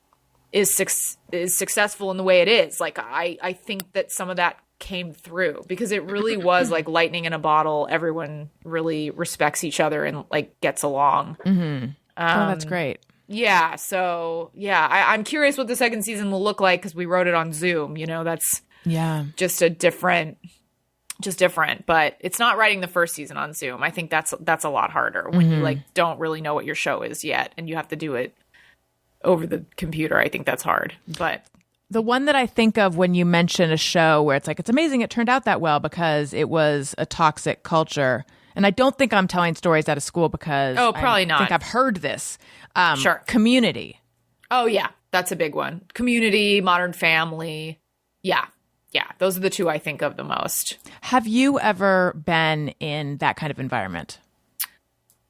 [SPEAKER 4] is successful in the way it is. Like, I think that some of that came through because it really was like lightning in a bottle. Everyone really respects each other and like gets along.
[SPEAKER 2] Mm-hmm. That's great.
[SPEAKER 4] Yeah. So I'm curious what the second season will look like because we wrote it on Zoom. That's just different. But it's not writing the first season on Zoom. I think that's a lot harder when you like don't really know what your show is yet, and you have to do it over the computer. I think that's hard. But
[SPEAKER 2] the one that I think of when you mention a show where it's like, it's amazing it turned out that well because it was a toxic culture. And I don't think I'm telling stories out of school because
[SPEAKER 4] probably not.
[SPEAKER 2] I think I've heard this.
[SPEAKER 4] Sure.
[SPEAKER 2] Community.
[SPEAKER 4] Oh, yeah. That's a big one. Community, Modern Family. Yeah. Yeah. Those are the two I think of the most.
[SPEAKER 2] Have you ever been in that kind of environment?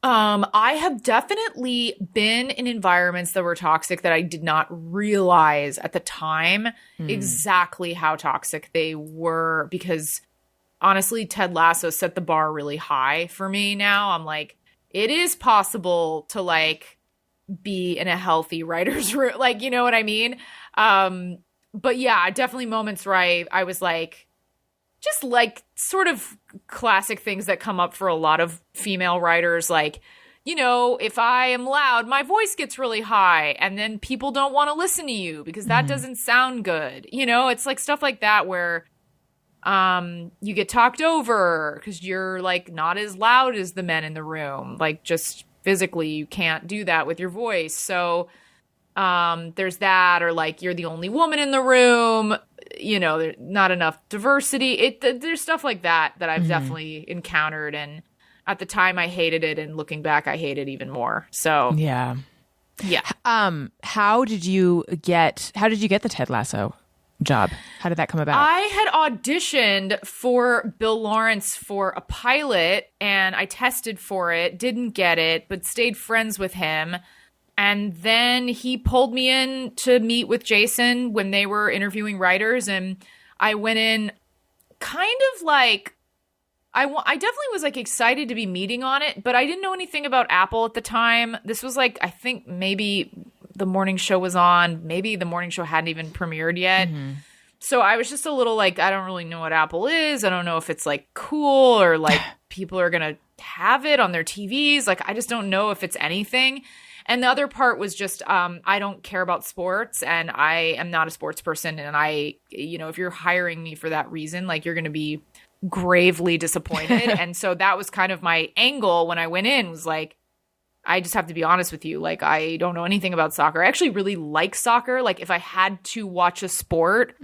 [SPEAKER 4] I have definitely been in environments that were toxic that I did not realize at the time exactly how toxic they were, because honestly, Ted Lasso set the bar really high for me now. I'm like, it is possible to like be in a healthy writer's room. Like, you know what I mean? But yeah, definitely moments where I was like, just like sort of classic things that come up for a lot of female writers. Like, you know, if I am loud, my voice gets really high and then people don't want to listen to you because that doesn't sound good. You know, it's like stuff like that where you get talked over because you're like not as loud as the men in the room. Like just physically, you can't do that with your voice. So there's that, or like you're the only woman in the room, you know, there's not enough diversity. There's stuff like that I've definitely encountered. And at the time I hated it, and looking back, I hate it even more. So
[SPEAKER 2] Yeah. How did you get the Ted Lasso job? How did that come about?
[SPEAKER 4] I had auditioned for Bill Lawrence for a pilot, and I tested for it, didn't get it, but stayed friends with him. And then he pulled me in to meet with Jason when they were interviewing writers, and I went in kind of like, I definitely was like excited to be meeting on it, but I didn't know anything about Apple at the time. This was like, I think maybe the morning show was on, maybe the morning show hadn't even premiered yet. So I was just a little like, I don't really know what Apple is. I don't know if it's like cool or like people are going to have it on their TVs. Like, I just don't know if it's anything. And the other part was just, I don't care about sports, and I am not a sports person. And I, you know, if you're hiring me for that reason, like you're going to be gravely disappointed. And so that was kind of my angle when I went in, was like, I just have to be honest with you. Like, I don't know anything about soccer. I actually really like soccer. Like, if I had to watch a sport,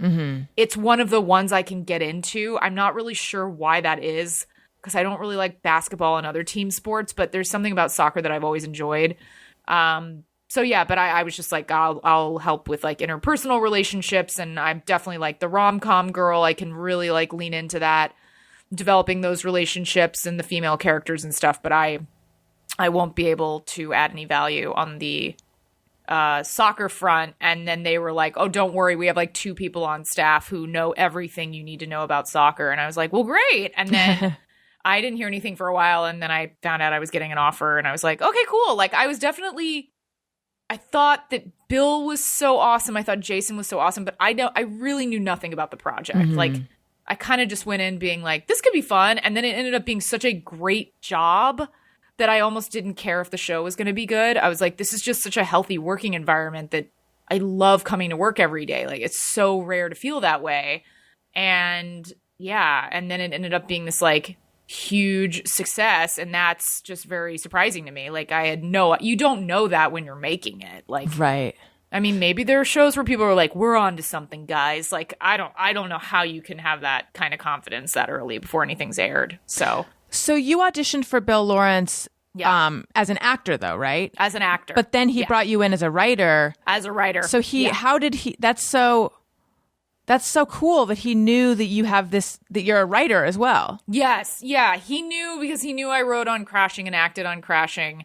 [SPEAKER 4] it's one of the ones I can get into. I'm not really sure why that is, because I don't really like basketball and other team sports, but there's something about soccer that I've always enjoyed. So yeah, but I was just like, I'll help with like interpersonal relationships. And I'm definitely like the rom-com girl. I can really like lean into that, developing those relationships and the female characters and stuff. But I won't be able to add any value on the soccer front. And then they were like, oh, don't worry, we have like 2 people on staff who know everything you need to know about soccer. And I was like, well, great. And then I didn't hear anything for a while, and then I found out I was getting an offer, and I was like, okay, cool. Like, I thought that Bill was so awesome. I thought Jason was so awesome, but I really knew nothing about the project. Like, I kind of just went in being like, this could be fun. And then it ended up being such a great job that I almost didn't care if the show was going to be good. I was like, this is just such a healthy working environment that I love coming to work every day. Like, it's so rare to feel that way. And yeah, and then it ended up being this like huge success, and that's just very surprising to me. Like, you don't know that when you're making it. Like,
[SPEAKER 2] right.
[SPEAKER 4] I mean, maybe there are shows where people are like, we're on to something, guys. Like, I don't know how you can have that kind of confidence that early before anything's aired. So
[SPEAKER 2] you auditioned for Bill Lawrence as an actor, though, right?
[SPEAKER 4] As an actor.
[SPEAKER 2] But then he brought you in as a writer.
[SPEAKER 4] So
[SPEAKER 2] how did he, that's so cool that he knew that you have this, that you're a writer as well.
[SPEAKER 4] Yes. Yeah. He knew, because he knew I wrote on Crashing and acted on Crashing.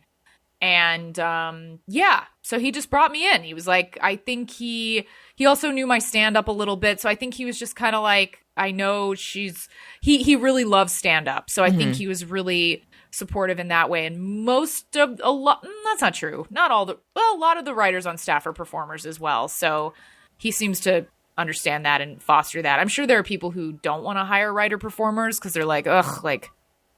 [SPEAKER 4] And so he just brought me in. He was like, I think he also knew my stand-up a little bit. So I think he was just kind of like, I know he really loves stand-up. So I think he was really supportive in that way. And that's not true. Not all a lot of the writers on staff are performers as well. So he seems to understand that and foster that. I'm sure there are people who don't want to hire writer performers because they're like, ugh, like,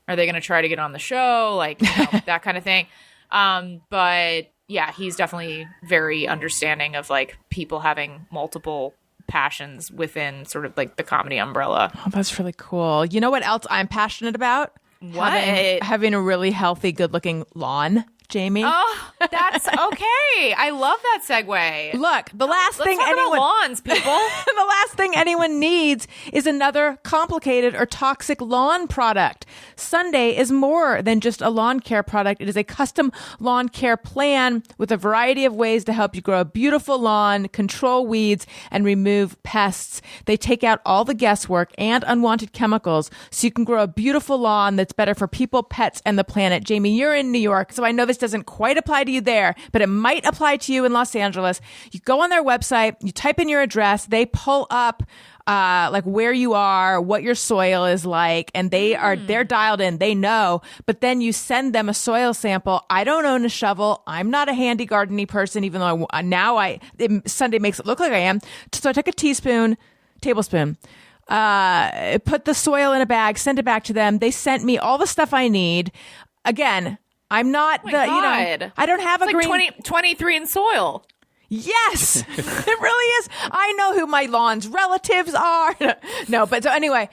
[SPEAKER 4] are they going to try to get on the show? Like, you know, that kind of thing. But yeah, he's definitely very understanding of like people having multiple passions within sort of like the comedy umbrella.
[SPEAKER 2] Oh, that's really cool. You know what else I'm passionate about?
[SPEAKER 4] What?
[SPEAKER 2] Having a really healthy, good-looking lawn, Jamie.
[SPEAKER 4] Oh, that's okay. I love that segue.
[SPEAKER 2] Look, the last thing
[SPEAKER 4] talk about lawns, people.
[SPEAKER 2] The last thing anyone needs is another complicated or toxic lawn product. Sunday is more than just a lawn care product. It is a custom lawn care plan with a variety of ways to help you grow a beautiful lawn, control weeds, and remove pests. They take out all the guesswork and unwanted chemicals so you can grow a beautiful lawn that's better for people, pets, and the planet. Jamie, you're in New York, so I know this doesn't quite apply to you there, but it might apply to you in Los Angeles. You go on their website, you type in your address, they pull up like where you are, what your soil is like, and they're dialed in. They know. But then you send them a soil sample. I don't own a shovel. I'm not a handy gardening person, even though Sunday makes it look like I am. So I took a tablespoon, put the soil in a bag, sent it back to them. They sent me all the stuff I need. Again, I'm not I don't have
[SPEAKER 4] it's
[SPEAKER 2] a
[SPEAKER 4] like
[SPEAKER 2] green
[SPEAKER 4] 23 in soil.
[SPEAKER 2] Yes, it really is. I know who my lawn's relatives are. No, but so anyway,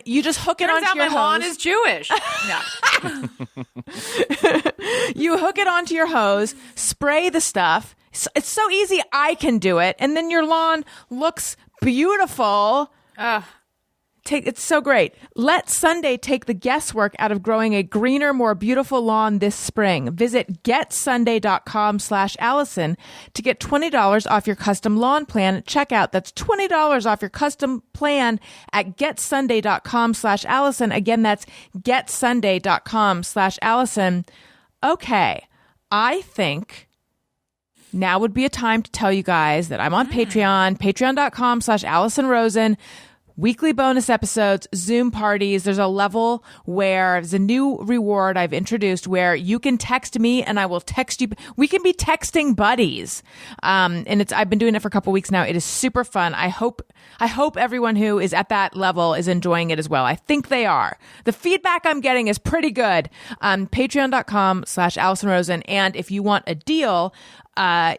[SPEAKER 2] you just hook it onto your hose.
[SPEAKER 4] My lawn is Jewish. Yeah.
[SPEAKER 2] You hook it onto your hose, spray the stuff. It's so easy. I can do it. And then your lawn looks beautiful. It's so great. Let Sunday take the guesswork out of growing a greener, more beautiful lawn this spring. Visit getsunday.com/Alison to get $20 off your custom lawn plan at checkout. That's $20 off your custom plan at getsunday.com/Alison. Again, that's getsunday.com/Alison. Okay. I think now would be a time to tell you guys that I'm on Patreon, patreon.com/Alison Rosen. Weekly bonus episodes, Zoom parties. There's a level where there's a new reward I've introduced where you can text me and I will text you. We can be texting buddies. And I've been doing it for a couple weeks now. It is super fun. I hope everyone who is at that level is enjoying it as well. I think they are. The feedback I'm getting is pretty good. Patreon.com/Alison Rosen. And if you want a deal,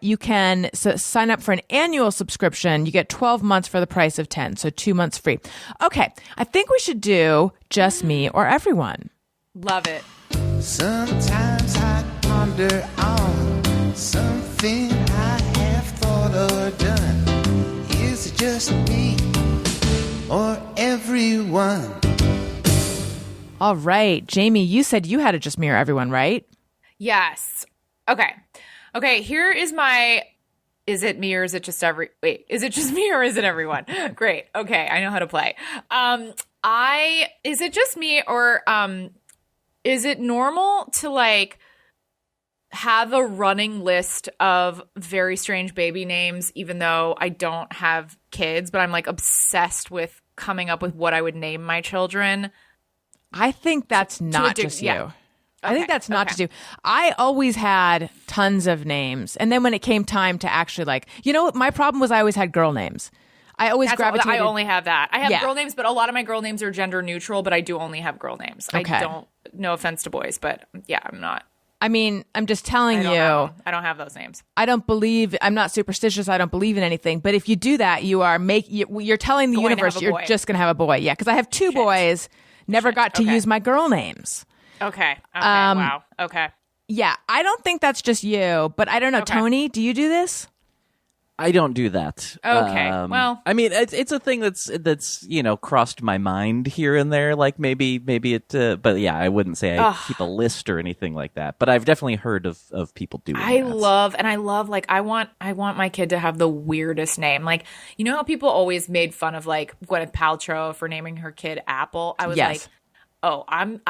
[SPEAKER 2] you can sign up for an annual subscription. You get 12 months for the price of 10, so 2 months free. Okay, I think we should do Just Me or Everyone.
[SPEAKER 4] Love it.
[SPEAKER 1] Sometimes I ponder on something I have thought or done. Is it just me or everyone?
[SPEAKER 2] All right, Jamie, you said you had a Just Me or Everyone, right?
[SPEAKER 4] Yes. Okay, here is my, is it me or is it just is it just me or is it everyone? Great. Okay, I know how to play. Is it just me or is it normal to like have a running list of very strange baby names even though I don't have kids, but I'm like obsessed with coming up with what I would name my children?
[SPEAKER 2] I think that's not just you.
[SPEAKER 4] Yeah.
[SPEAKER 2] I think that's not just you. I always had tons of names. And then when it came time to actually my problem was I always had girl names. I always gravitated.
[SPEAKER 4] I only have that. I have girl names, but a lot of my girl names are gender neutral, but I do only have girl names.
[SPEAKER 2] Okay.
[SPEAKER 4] I don't, no offense to boys, but yeah, I'm not.
[SPEAKER 2] I mean, I'm just telling you.
[SPEAKER 4] I don't have those names.
[SPEAKER 2] I'm not superstitious. I don't believe in anything. But if you do that, you're telling the universe you're just going to have a boy. Yeah, because I have two boys, never got to use my girl names.
[SPEAKER 4] Okay. Wow. Okay.
[SPEAKER 2] Yeah, I don't think that's just you, but I don't know. Okay. Tony, do you do this?
[SPEAKER 3] I don't do that.
[SPEAKER 4] Okay. Well,
[SPEAKER 3] I mean, it's a thing that's crossed my mind here and there. Like maybe it, but yeah, I wouldn't say I keep a list or anything like that. But I've definitely heard of people doing that.
[SPEAKER 4] I love like I want my kid to have the weirdest name. Like, you know how people always made fun of like Gwyneth Paltrow for naming her kid Apple? I was like, oh, I'm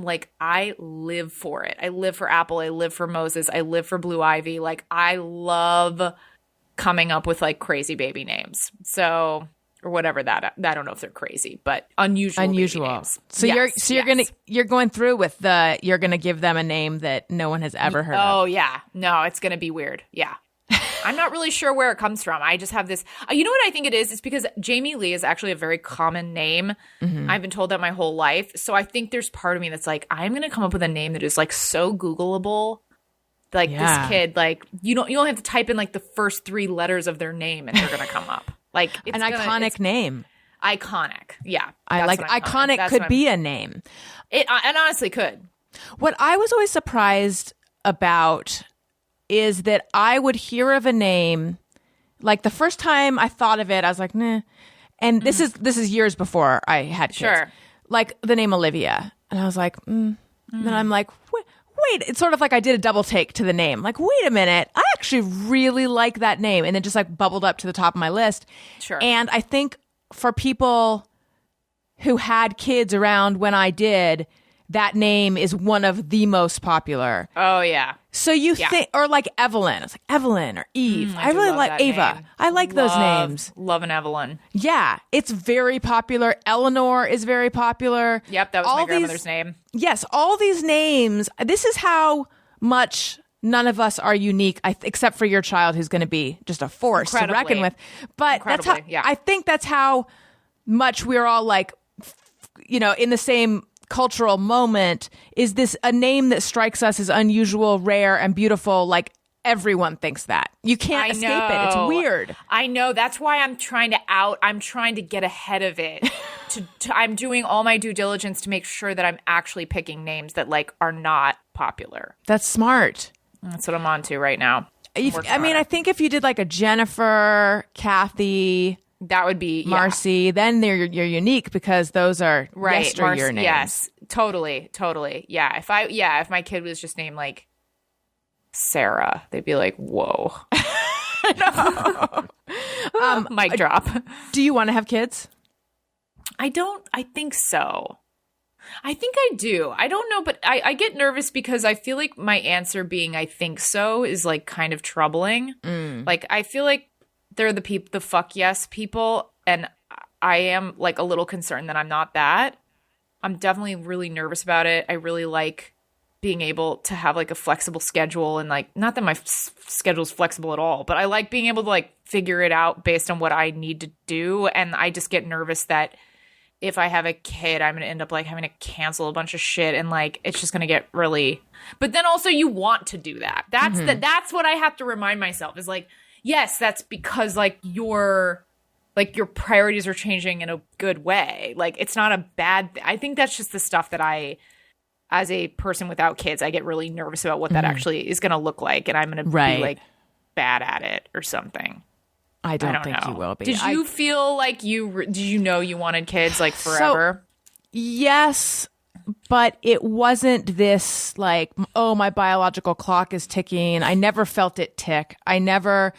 [SPEAKER 4] like, I live for it. I live for Apple. I live for Moses. I live for Blue Ivy. Like, I love coming up with like crazy baby names. So, or whatever that, I don't know if they're crazy, but unusual. Baby names.
[SPEAKER 2] So you're going through with you're going to give them a name that no one has ever heard of.
[SPEAKER 4] Oh yeah. No, it's going to be weird. Yeah. I'm not really sure where it comes from. I just have this. You know what I think it is? It's because Jamie Lee is actually a very common name. Mm-hmm. I've been told that my whole life. So I think there's part of me that's like, I'm going to come up with a name that is like so Googleable. Like this kid, like you don't have to type in like the first 3 letters of their name and they're going to come up. Like it's
[SPEAKER 2] an iconic name.
[SPEAKER 4] Iconic. Yeah.
[SPEAKER 2] I like iconic could be a name.
[SPEAKER 4] It honestly could.
[SPEAKER 2] What I was always surprised about is that I would hear of a name, like the first time I thought of it, I was like, nah. And this is years before I had kids.
[SPEAKER 4] Sure.
[SPEAKER 2] Like the name Olivia. And I was like, Then I'm like, wait. It's sort of like I did a double take to the name. Like, wait a minute. I actually really like that name. And then just like bubbled up to the top of my list.
[SPEAKER 4] Sure.
[SPEAKER 2] And I think for people who had kids around when I did, that name is one of the most popular.
[SPEAKER 4] Oh, yeah.
[SPEAKER 2] So you think, or like Evelyn. It's like Evelyn or Eve. I really like Ava.
[SPEAKER 4] Name.
[SPEAKER 2] I like those names.
[SPEAKER 4] Love an Evelyn.
[SPEAKER 2] Yeah, it's very popular. Eleanor is very popular.
[SPEAKER 4] Yep, that was my grandmother's name.
[SPEAKER 2] Yes, all these names. This is how much none of us are unique, except for your child, who's going to be just a force to reckon with. But that's how.
[SPEAKER 4] Yeah.
[SPEAKER 2] I think that's how much we're all like, in the same cultural moment. Is this a name that strikes us as unusual, rare, and beautiful? Like everyone thinks that. You can't escape it. It's weird.
[SPEAKER 4] I know. That's why I'm trying to get ahead of it. I'm doing all my due diligence to make sure that I'm actually picking names that like are not popular.
[SPEAKER 2] That's smart.
[SPEAKER 4] That's what I'm on to right now.
[SPEAKER 2] I think if you did like a Jennifer, Kathy,
[SPEAKER 4] that would be
[SPEAKER 2] Marcy, then you're unique because those are yesteryear names.
[SPEAKER 4] Yes, totally. Yeah, if my kid was just named like Sarah, they'd be like, whoa. Mic drop.
[SPEAKER 2] Do you want to have kids?
[SPEAKER 4] I think so. I think I do. I don't know, but I get nervous because I feel like my answer being I think so is like kind of troubling. Like I feel like they're the fuck yes people, and I am like a little concerned that I'm not that. I'm definitely really nervous about it. I really like being able to have like a flexible schedule, and like not that my schedule's flexible at all, but I like being able to like figure it out based on what I need to do, and I just get nervous that if I have a kid, I'm going to end up like having to cancel a bunch of shit, and like it's just going to get really. But then also you want to do that. That's what I have to remind myself is like, yes, that's because like your priorities are changing in a good way. Like it's not a bad I think that's just the stuff that I, as a person without kids, I get really nervous about what that actually is going to look like, and I'm going to be like bad at it or something.
[SPEAKER 2] I don't think you will be.
[SPEAKER 4] Did you feel like did you know you wanted kids like forever?
[SPEAKER 2] Yes, but it wasn't this like, oh, my biological clock is ticking. I never felt it tick. I never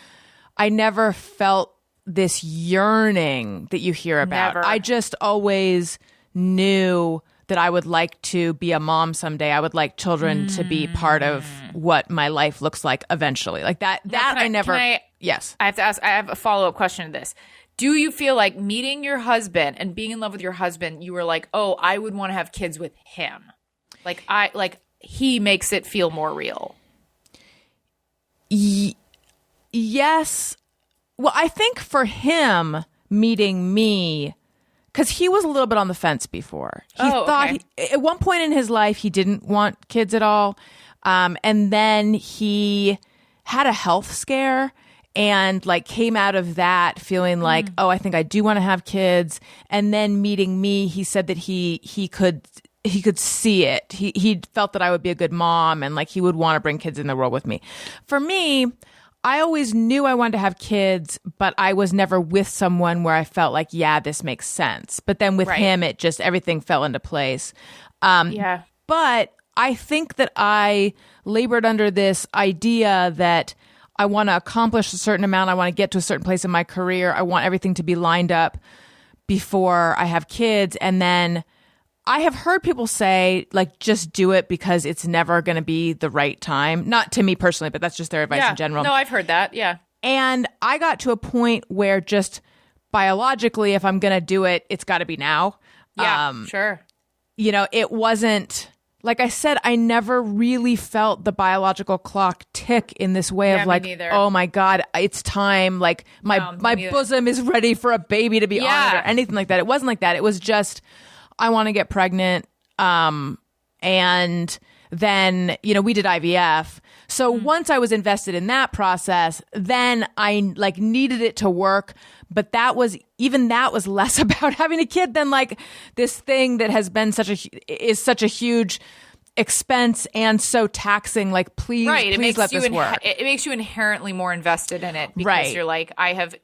[SPEAKER 2] felt this yearning that you hear about.
[SPEAKER 4] Never.
[SPEAKER 2] I just always knew that I would like to be a mom someday. I would like children to be part of what my life looks like eventually. Like that. Yes.
[SPEAKER 4] I have to ask. I have a follow-up question to this. Do you feel like meeting your husband and being in love with your husband, you were like, oh, I would want to have kids with him? Like he makes it feel more real.
[SPEAKER 2] Yes. Well, I think for him meeting me, because he was a little bit on the fence before. He thought at one point in his life he didn't want kids at all, and then he had a health scare and like came out of that feeling like, oh, I think I do want to have kids. And then meeting me, he said that he could see it. He felt that I would be a good mom, and like he would want to bring kids in the world with me. For me, I always knew I wanted to have kids, but I was never with someone where I felt like, yeah, this makes sense. But then with him, it just, everything fell into place. But I think that I labored under this idea that I want to accomplish a certain amount. I want to get to a certain place in my career. I want everything to be lined up before I have kids. And then I have heard people say, like, just do it because it's never going to be the right time. Not to me personally, but that's just their advice in general.
[SPEAKER 4] No, I've heard that. Yeah.
[SPEAKER 2] And I got to a point where just biologically, if I'm going to do it, it's got to be now.
[SPEAKER 4] Yeah, sure.
[SPEAKER 2] It wasn't, like I said, I never really felt the biological clock tick in this way of like, oh my God, it's time. Like my bosom is ready for a baby to be honored or anything like that. It wasn't like that. It was just, I want to get pregnant. And then, we did IVF. So once I was invested in that process, then I like needed it to work. But that was less about having a kid than like this thing that has been such a huge expense and so taxing. Like, please let this work.
[SPEAKER 4] It makes you inherently more invested in it because you're like, I have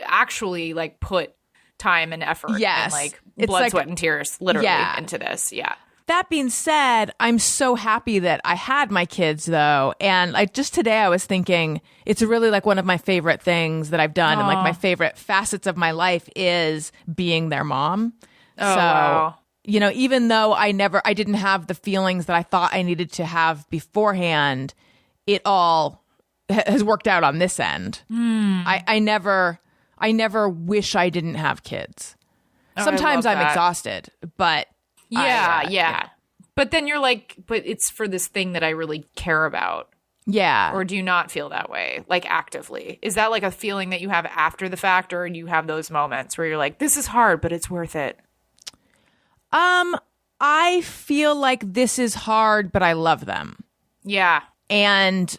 [SPEAKER 4] actually like put time and effort and like blood, sweat, and tears literally into this. Yeah.
[SPEAKER 2] That being said, I'm so happy that I had my kids though. And just today I was thinking it's really like one of my favorite things that I've done. And like my favorite facets of my life is being their mom.
[SPEAKER 4] Oh, wow.
[SPEAKER 2] you know, even though I didn't have the feelings that I thought I needed to have beforehand, it all has worked out on this end. I never wish I didn't have kids. Sometimes I'm exhausted, but
[SPEAKER 4] yeah. But then you're like, but it's for this thing that I really care about.
[SPEAKER 2] Yeah.
[SPEAKER 4] Or do you not feel that way, like actively? Is that like a feeling that you have after the fact, or do you have those moments where you're like, this is hard, but it's worth it?
[SPEAKER 2] I feel like this is hard, but I love them.
[SPEAKER 4] Yeah.
[SPEAKER 2] And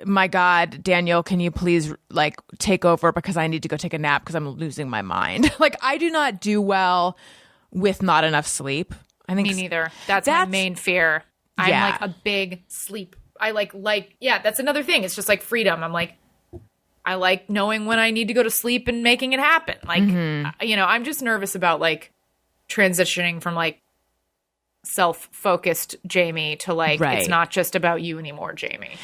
[SPEAKER 2] my God, Daniel, can you please like take over because I need to go take a nap because I'm losing my mind. Like I do not do well with not enough sleep. I think
[SPEAKER 4] me neither. That's my main fear. I'm like a big sleep. I like, that's another thing. It's just like freedom. I'm like, I like knowing when I need to go to sleep and making it happen. Like, you know, I'm just nervous about like transitioning from like self-focused Jamie to like, it's not just about you anymore, Jamie.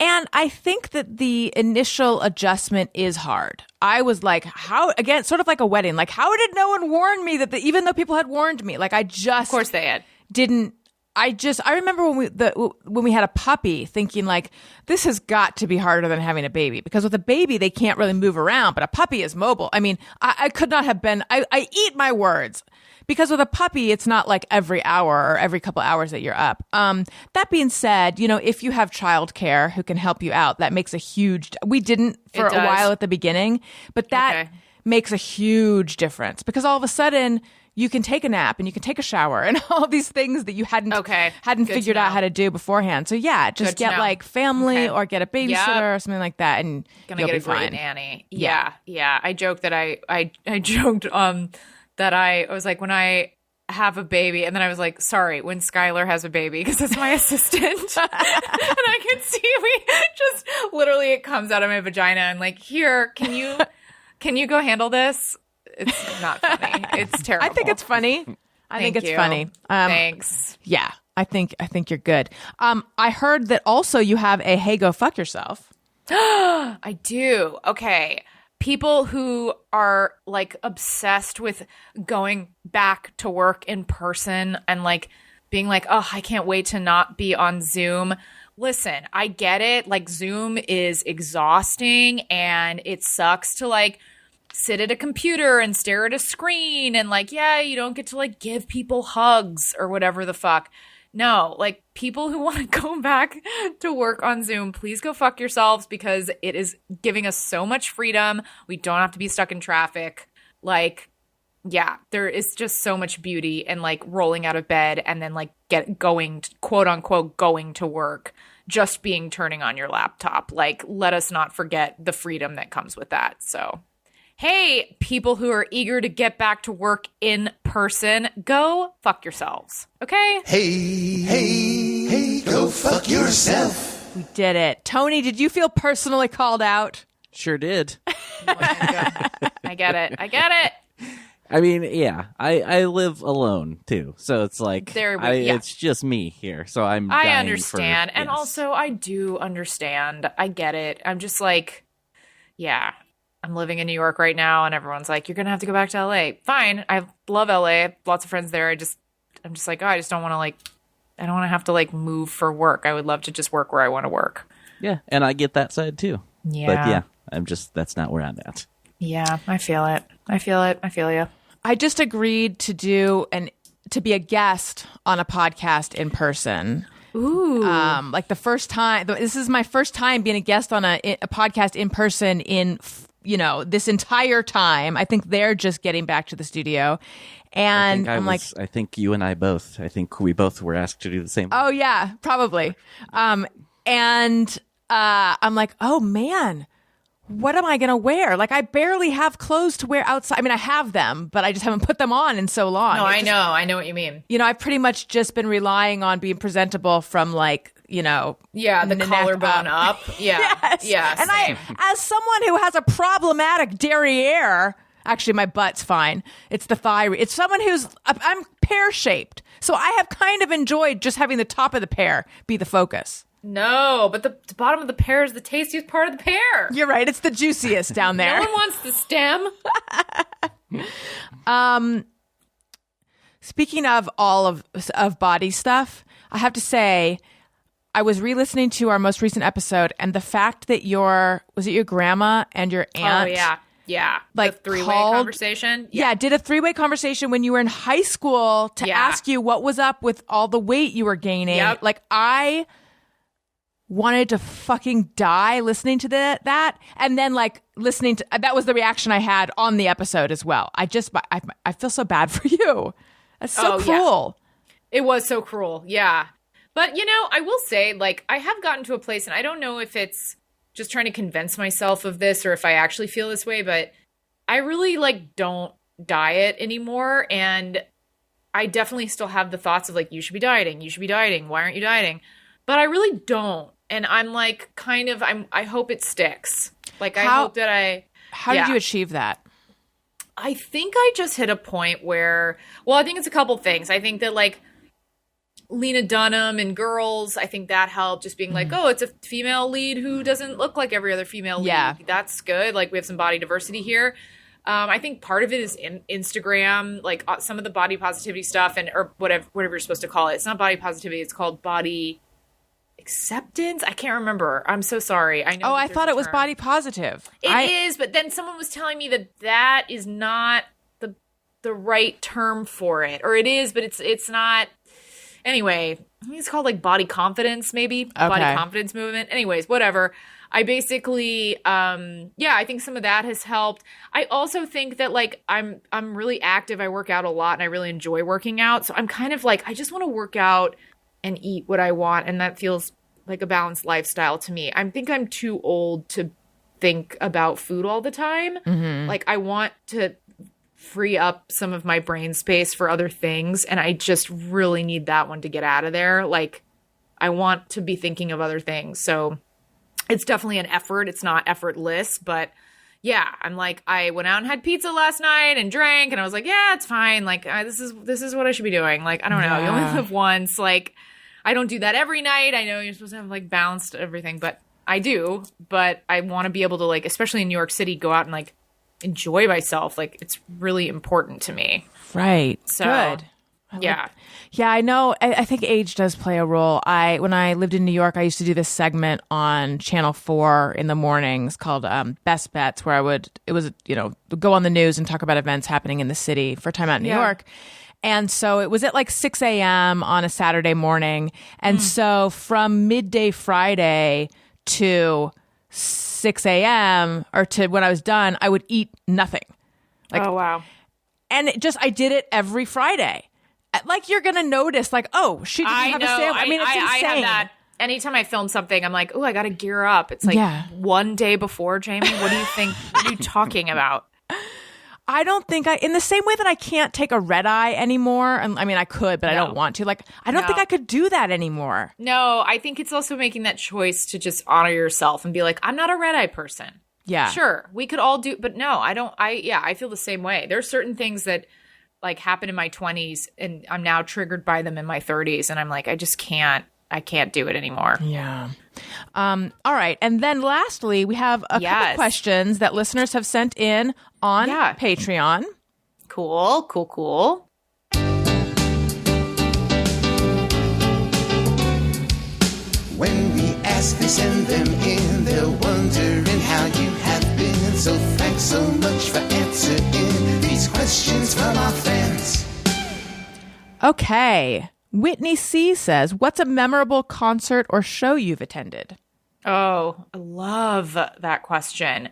[SPEAKER 2] And I think that the initial adjustment is hard. I was like, how, again, sort of like a wedding, like, how did no one warn me that even though people had warned me, like, I just,
[SPEAKER 4] of course they had,
[SPEAKER 2] didn't, I remember when we had a puppy thinking like, this has got to be harder than having a baby, because with a baby, they can't really move around, but a puppy is mobile. I mean, I could not have been, I eat my words. Because with a puppy, it's not like every hour or every couple hours that you're up. That being said, you know, if you have childcare who can help you out, that makes a huge. We didn't for a while at the beginning, but that makes a huge difference, because all of a sudden you can take a nap and you can take a shower and all these things that you hadn't figured out how to do beforehand. So yeah, just get like family or get a babysitter or something like that, and
[SPEAKER 4] gonna get a great nanny. Yeah. I joked that I joked that I was like, when I have a baby, and then I was like, sorry, when Skylar has a baby, because that's my assistant. And I can see we just literally, it comes out of my vagina and like, here, can you go handle this? It's not funny. It's terrible.
[SPEAKER 2] I think it's funny. I think it's funny.
[SPEAKER 4] Thanks.
[SPEAKER 2] Yeah, I think you're good. I heard that also you have a hey, go fuck yourself.
[SPEAKER 4] I do. Okay. People who are like obsessed with going back to work in person and like being like, oh, I can't wait to not be on Zoom. Listen, I get it. Like Zoom is exhausting and it sucks to like sit at a computer and stare at a screen and like, yeah, you don't get to like give people hugs or whatever the fuck. No, like people who want to go back to work on Zoom, please go fuck yourselves, because it is giving us so much freedom. We don't have to be stuck in traffic. Like, yeah, there is just so much beauty in like rolling out of bed and then like going, quote unquote, going to work, just turning on your laptop. Like, let us not forget the freedom that comes with that. So, hey, people who are eager to get back to work in person, go fuck yourselves, okay?
[SPEAKER 1] Hey, go fuck yourself.
[SPEAKER 2] We did it. Tony, did you feel personally called out?
[SPEAKER 3] Sure did.
[SPEAKER 4] I get it.
[SPEAKER 3] I mean, yeah, I live alone too, so it's like it's just me here. So I
[SPEAKER 4] understand, and also I do understand. I get it. I'm just like, yeah. I'm living in New York right now, and everyone's like, you're going to have to go back to LA. Fine. I love LA. I have lots of friends there. I'm just like, oh, I just don't want to I don't want to have to like move for work. I would love to just work where I want to work.
[SPEAKER 3] Yeah. And I get that side too.
[SPEAKER 4] Yeah.
[SPEAKER 3] But yeah, that's not where I'm at.
[SPEAKER 4] Yeah. I feel it. I feel you.
[SPEAKER 2] I just agreed to be a guest on a podcast in person.
[SPEAKER 4] Ooh.
[SPEAKER 2] Like the first time, this is my first time being a guest on a podcast in person in, you know, this entire time. I think they're just getting back to the studio. And I think you and I both, I think we both were asked to do the same. Oh yeah, probably. And I'm like, oh man, what am I going to wear? Like, I barely have clothes to wear outside. I mean, I have them, but I just haven't put them on in so long.
[SPEAKER 4] No, I know what you mean.
[SPEAKER 2] You know, I've pretty much just been relying on being presentable from like, you know.
[SPEAKER 4] Yeah, the collarbone up. Yeah.
[SPEAKER 2] Yes.
[SPEAKER 4] Yeah,
[SPEAKER 2] and
[SPEAKER 4] same.
[SPEAKER 2] as someone who has a problematic derriere, actually my butt's fine. It's the thigh. It's someone I'm pear-shaped. So I have kind of enjoyed just having the top of the pear be the focus.
[SPEAKER 4] No, but the bottom of the pear is the tastiest part of the pear.
[SPEAKER 2] You're right. It's the juiciest down there.
[SPEAKER 4] No one wants the stem.
[SPEAKER 2] Speaking of all of body stuff, I have to say, I was re-listening to our most recent episode, and the fact that your grandma and your aunt,
[SPEAKER 4] like the three-way conversation,
[SPEAKER 2] did a three-way conversation when you were in high school to ask you what was up with all the weight you were gaining.
[SPEAKER 4] Yep.
[SPEAKER 2] Like, I wanted to fucking die listening to that, and then like listening to that was the reaction I had on the episode as well. I feel so bad for you. That's so cruel.
[SPEAKER 4] Yeah. It was so cruel. Yeah. But, I will say, like, I have gotten to a place, and I don't know if it's just trying to convince myself of this or if I actually feel this way, but I really, like, don't diet anymore. And I definitely still have the thoughts of, like, you should be dieting. You should be dieting. Why aren't you dieting? But I really don't. And I'm, like, I hope it sticks. Like, I hope that
[SPEAKER 2] How did you achieve that?
[SPEAKER 4] I think I just hit a point where, I think it's a couple things. I think that, like, Lena Dunham and Girls, I think that helped, just being like, oh, it's a female lead who doesn't look like every other female lead.
[SPEAKER 2] Yeah.
[SPEAKER 4] That's good. Like, we have some body diversity here. I think part of it is in Instagram, like some of the body positivity stuff or whatever you're supposed to call it. It's not body positivity. It's called body acceptance. I can't remember. I'm so sorry. I know.
[SPEAKER 2] Oh, I thought it was body positive.
[SPEAKER 4] It is, but then someone was telling me that is not the right term for it. Or it is, but it's not. Anyway, I think it's called like body confidence, maybe. Okay. Body confidence movement. Anyways, whatever. I basically, I think some of that has helped. I also think that like I'm really active. I work out a lot and I really enjoy working out. So I'm kind of like, I just want to work out and eat what I want. And that feels like a balanced lifestyle to me. I think I'm too old to think about food all the time. Mm-hmm. Like I want to free up some of my brain space for other things. And I just really need that one to get out of there. Like I want to be thinking of other things. So it's definitely an effort. It's not effortless, but yeah, I'm like, I went out and had pizza last night and drank and I was like, yeah, it's fine. Like this is what I should be doing. Like, I don't know. You only live once. Like I don't do that every night. I know you're supposed to have like balanced everything, but I do, but I want to be able to like, especially in New York City, go out and like enjoy myself. Like it's really important to me.
[SPEAKER 2] Right.
[SPEAKER 4] So
[SPEAKER 2] good.
[SPEAKER 4] Yeah,
[SPEAKER 2] I know. I think age does play a role. When I lived in New York, I used to do this segment on Channel 4 in the mornings called Best Bets, where go on the news and talk about events happening in the city for Time Out in New York. And so it was at like 6 a.m. on a Saturday morning. And so from midday Friday to 6 a.m. or to when I was done, I would eat nothing. Like,
[SPEAKER 4] oh, wow.
[SPEAKER 2] And I did it every Friday. Like you're gonna notice, like, oh, she didn't have a sandwich. I mean, it's insane.
[SPEAKER 4] I have that. Anytime I film something, I'm like, oh, I gotta gear up. It's like one day before, Jamie. What do you think? What are you talking about?
[SPEAKER 2] I don't think in the same way that I can't take a red eye anymore. I mean, I could, but I don't want to. Like, I don't think I could do that anymore.
[SPEAKER 4] No, I think it's also making that choice to just honor yourself and be like, I'm not a red eye person.
[SPEAKER 2] Yeah,
[SPEAKER 4] sure, we could all do, but no, I don't. I feel the same way. There's certain things that like happened in my 20s and I'm now triggered by them in my 30s and I'm like, I can't do it anymore.
[SPEAKER 2] Yeah. All right. And then lastly, we have a couple questions that listeners have sent in on Patreon.
[SPEAKER 4] Cool.
[SPEAKER 1] When we ask, they send them in. They're wondering how you have been. So thanks so much for answering these questions from our fans.
[SPEAKER 2] Okay. Whitney C. says, what's a memorable concert or show you've attended?
[SPEAKER 4] Oh, I love that question.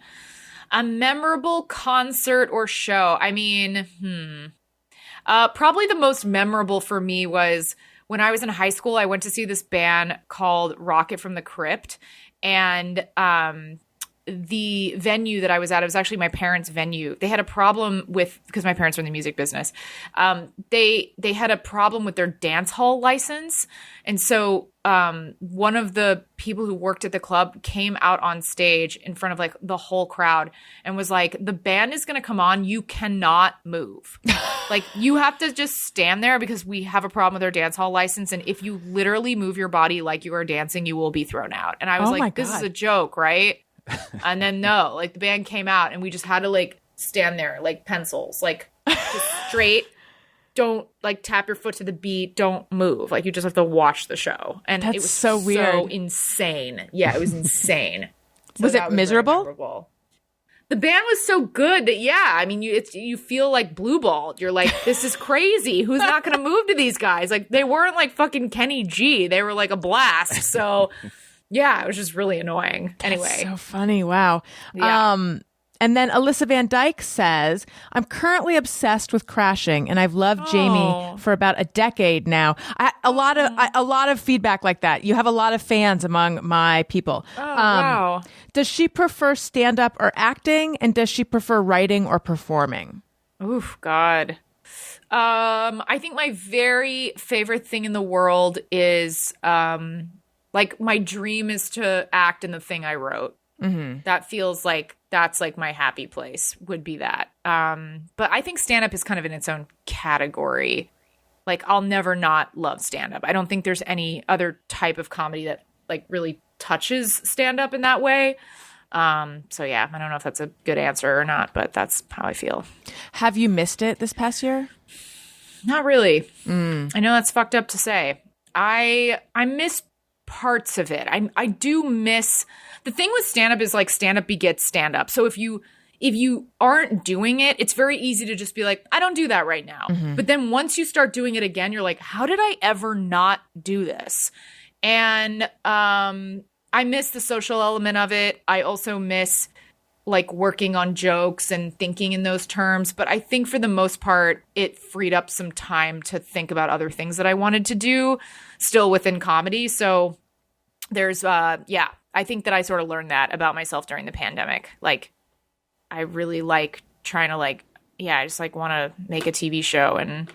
[SPEAKER 4] A memorable concert or show. I mean, probably the most memorable for me was when I was in high school. I went to see this band called Rocket from the Crypt, and the venue that I was at, it was actually my parents' venue. They had a problem because my parents were in the music business. They had a problem with their dance hall license. And so one of the people who worked at the club came out on stage in front of like the whole crowd and was like, the band is going to come on. You cannot move. Like you have to just stand there because we have a problem with our dance hall license. And if you literally move your body like you are dancing, you will be thrown out. And I was like, this is a joke, right? And then no, like the band came out and we just had to like stand there like pencils, like just straight don't like tap your foot to the beat, don't move. Like you just have to watch the show. And
[SPEAKER 2] That's
[SPEAKER 4] it was
[SPEAKER 2] so weird.
[SPEAKER 4] So insane. Yeah, it was insane. So
[SPEAKER 2] was it
[SPEAKER 4] that very
[SPEAKER 2] miserable?
[SPEAKER 4] memorable. The band was so good that, I mean, you feel like blue balled. You're like, this is crazy. Who's not going to move to these guys? Like, they weren't like fucking Kenny G. They were like a blast. So, it was just really annoying. Anyway.
[SPEAKER 2] So funny. Wow.
[SPEAKER 4] Yeah.
[SPEAKER 2] And then Alyssa Van Dyke says, I'm currently obsessed with Crashing, and I've loved Jamie for about a decade now. A lot of feedback like that. You have a lot of fans among my people.
[SPEAKER 4] Wow.
[SPEAKER 2] Does she prefer stand-up or acting? And does she prefer writing or performing?
[SPEAKER 4] Oof, God. I think my very favorite thing in the world is, like, my dream is to act in the thing I wrote. Mm-hmm. That feels like that's like my happy place would be that. But I think stand-up is kind of in its own category. Like, I'll never not love stand-up. I don't think there's any other type of comedy that like really touches stand-up in that way. So yeah, I don't know if that's a good answer or not, but that's how I feel.
[SPEAKER 2] Have you missed it this past year?
[SPEAKER 4] Not really. I know that's fucked up to say. I miss parts of it. I do miss. The thing with stand-up is like stand-up begets stand-up. So if you aren't doing it, it's very easy to just be like, I don't do that right now. Mm-hmm. But then once you start doing it again, you're like, how did I ever not do this? And I miss the social element of it. I also miss like working on jokes and thinking in those terms. But I think for the most part, it freed up some time to think about other things that I wanted to do still within comedy. So there's, I think that I sort of learned that about myself during the pandemic. Like, I really like trying to I just like want to make a TV show and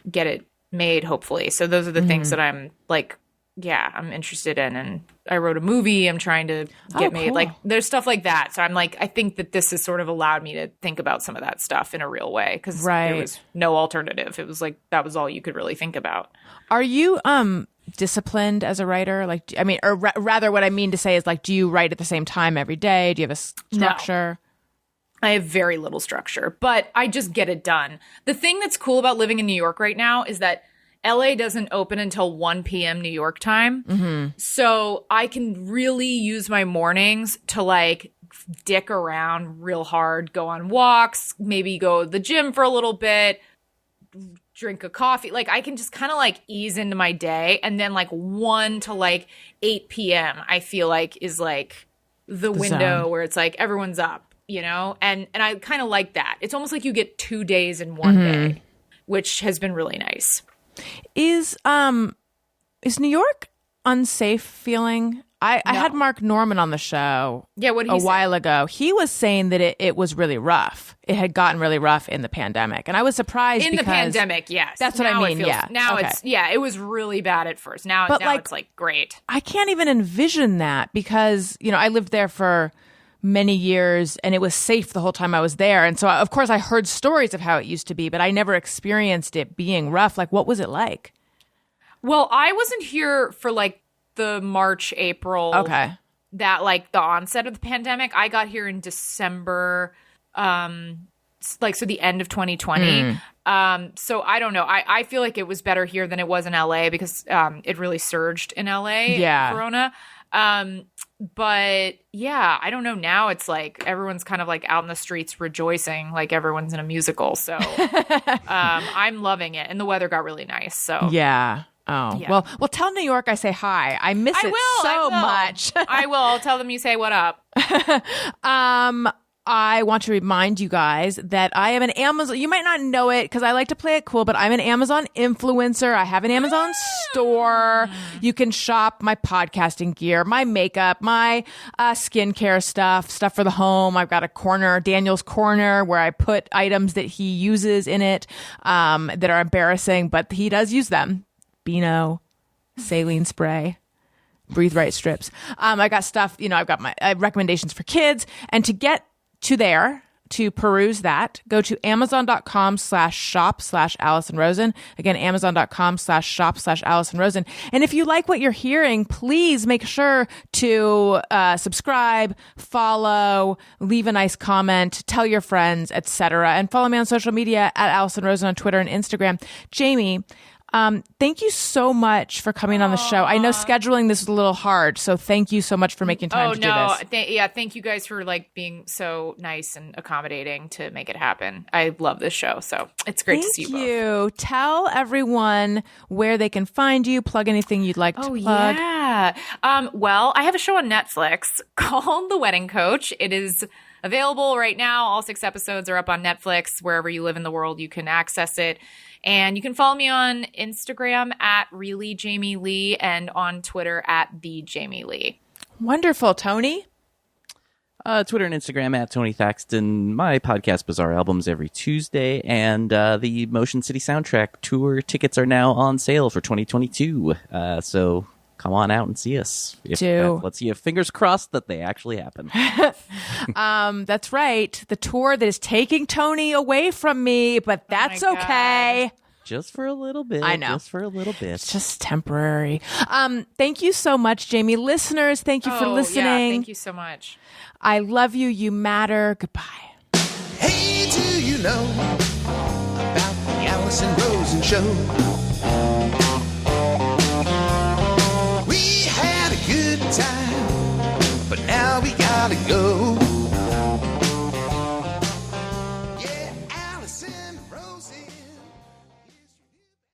[SPEAKER 4] get it made, hopefully. So those are the things that I'm like, I'm interested in. And I wrote a movie I'm trying to get made.
[SPEAKER 2] Cool.
[SPEAKER 4] Like, there's stuff like that. So I'm like, I think that this has sort of allowed me to think about some of that stuff in a real way. Because there was no alternative. It was like, that was all you could really think about.
[SPEAKER 2] Are you disciplined as a writer? Like, I mean, or rather what I mean to say is like, do you write at the same time every day? Do you have a structure?
[SPEAKER 4] No. I have very little structure, but I just get it done. The thing that's cool about living in New York right now is that LA doesn't open until 1 p.m. New York time. Mm-hmm. So I can really use my mornings to like dick around real hard, go on walks, maybe go to the gym for a little bit, drink a coffee. Like, I can just kind of like ease into my day. And then like 1 to like 8 p.m. I feel like is like the window
[SPEAKER 2] zone
[SPEAKER 4] where it's like everyone's up, you know? And I kind of like that. It's almost like you get 2 days in one day, which has been really nice.
[SPEAKER 2] Is New York unsafe feeling? I had Mark Norman on the show a while ago. He was saying that it was really rough. It had gotten really rough in the pandemic. And I was surprised
[SPEAKER 4] in the pandemic, yes.
[SPEAKER 2] That's what I mean,
[SPEAKER 4] Now it was really bad at first. Now it's like great.
[SPEAKER 2] I can't even envision that because, you know, I lived there for many years and it was safe the whole time I was there. And so, of course, I heard stories of how it used to be, but I never experienced it being rough. Like, what was it like?
[SPEAKER 4] Well, I wasn't here for like the March, April.
[SPEAKER 2] Okay.
[SPEAKER 4] That like the onset of the pandemic. I got here in December, so the end of 2020. So I don't know. I feel like it was better here than it was in LA because it really surged in LA.
[SPEAKER 2] Yeah.
[SPEAKER 4] Corona. But yeah, I don't know. Now it's like everyone's kind of like out in the streets rejoicing like everyone's in a musical. So I'm loving it. And the weather got really nice. So
[SPEAKER 2] yeah. Oh, yeah. Well, tell New York I say hi. I miss it so much.
[SPEAKER 4] I will. I'll tell them you say what up.
[SPEAKER 2] I want to remind you guys that I am an Amazon. You might not know it because I like to play it cool, but I'm an Amazon influencer. I have an Amazon store. You can shop my podcasting gear, my makeup, my skincare stuff for the home. I've got a corner, Daniel's Corner, where I put items that he uses in it that are embarrassing, but he does use them. Beano, saline spray, Breathe Right strips. I got stuff, I've got my recommendations for kids. And to get to to peruse that, go to amazon.com/shop/Alison Rosen. Again, amazon.com/shop/Alison Rosen. And if you like what you're hearing, please make sure to subscribe, follow, leave a nice comment, tell your friends, etc. And follow me on social media at Alison Rosen on Twitter and Instagram. Jamie, thank you so much for coming on the show. I know scheduling this was a little hard, so thank you so much for making time to do this.
[SPEAKER 4] Thank you guys for being so nice and accommodating to make it happen. I love this show, so it's great to see you both.
[SPEAKER 2] Thank you. Tell everyone where they can find you. Plug anything you'd like to plug.
[SPEAKER 4] Yeah. Well, I have a show on Netflix called The Wedding Coach. It is available right now. All 6 episodes are up on Netflix. Wherever you live in the world, you can access it. And you can follow me on Instagram at ReallyJamieLee and on Twitter at TheJamieLee.
[SPEAKER 2] Wonderful. Tony?
[SPEAKER 3] Twitter and Instagram at Tony Thaxton. My podcast, Bizarre Albums, every Tuesday. And the Motion City Soundtrack tour tickets are now on sale for 2022. So come on out and see us. Let's see if fingers crossed that they actually happen.
[SPEAKER 2] That's right. The tour that is taking Tony away from me, but that's okay.
[SPEAKER 3] Just for a little bit.
[SPEAKER 2] I know.
[SPEAKER 3] Just for a little bit.
[SPEAKER 2] It's just temporary. Thank you so much, Jamie. Listeners, thank you for listening.
[SPEAKER 4] Yeah, thank you so much.
[SPEAKER 2] I love you. You matter. Goodbye.
[SPEAKER 1] Hey, do you know about the Alison Rosen show? We had a good time, but now we gotta go.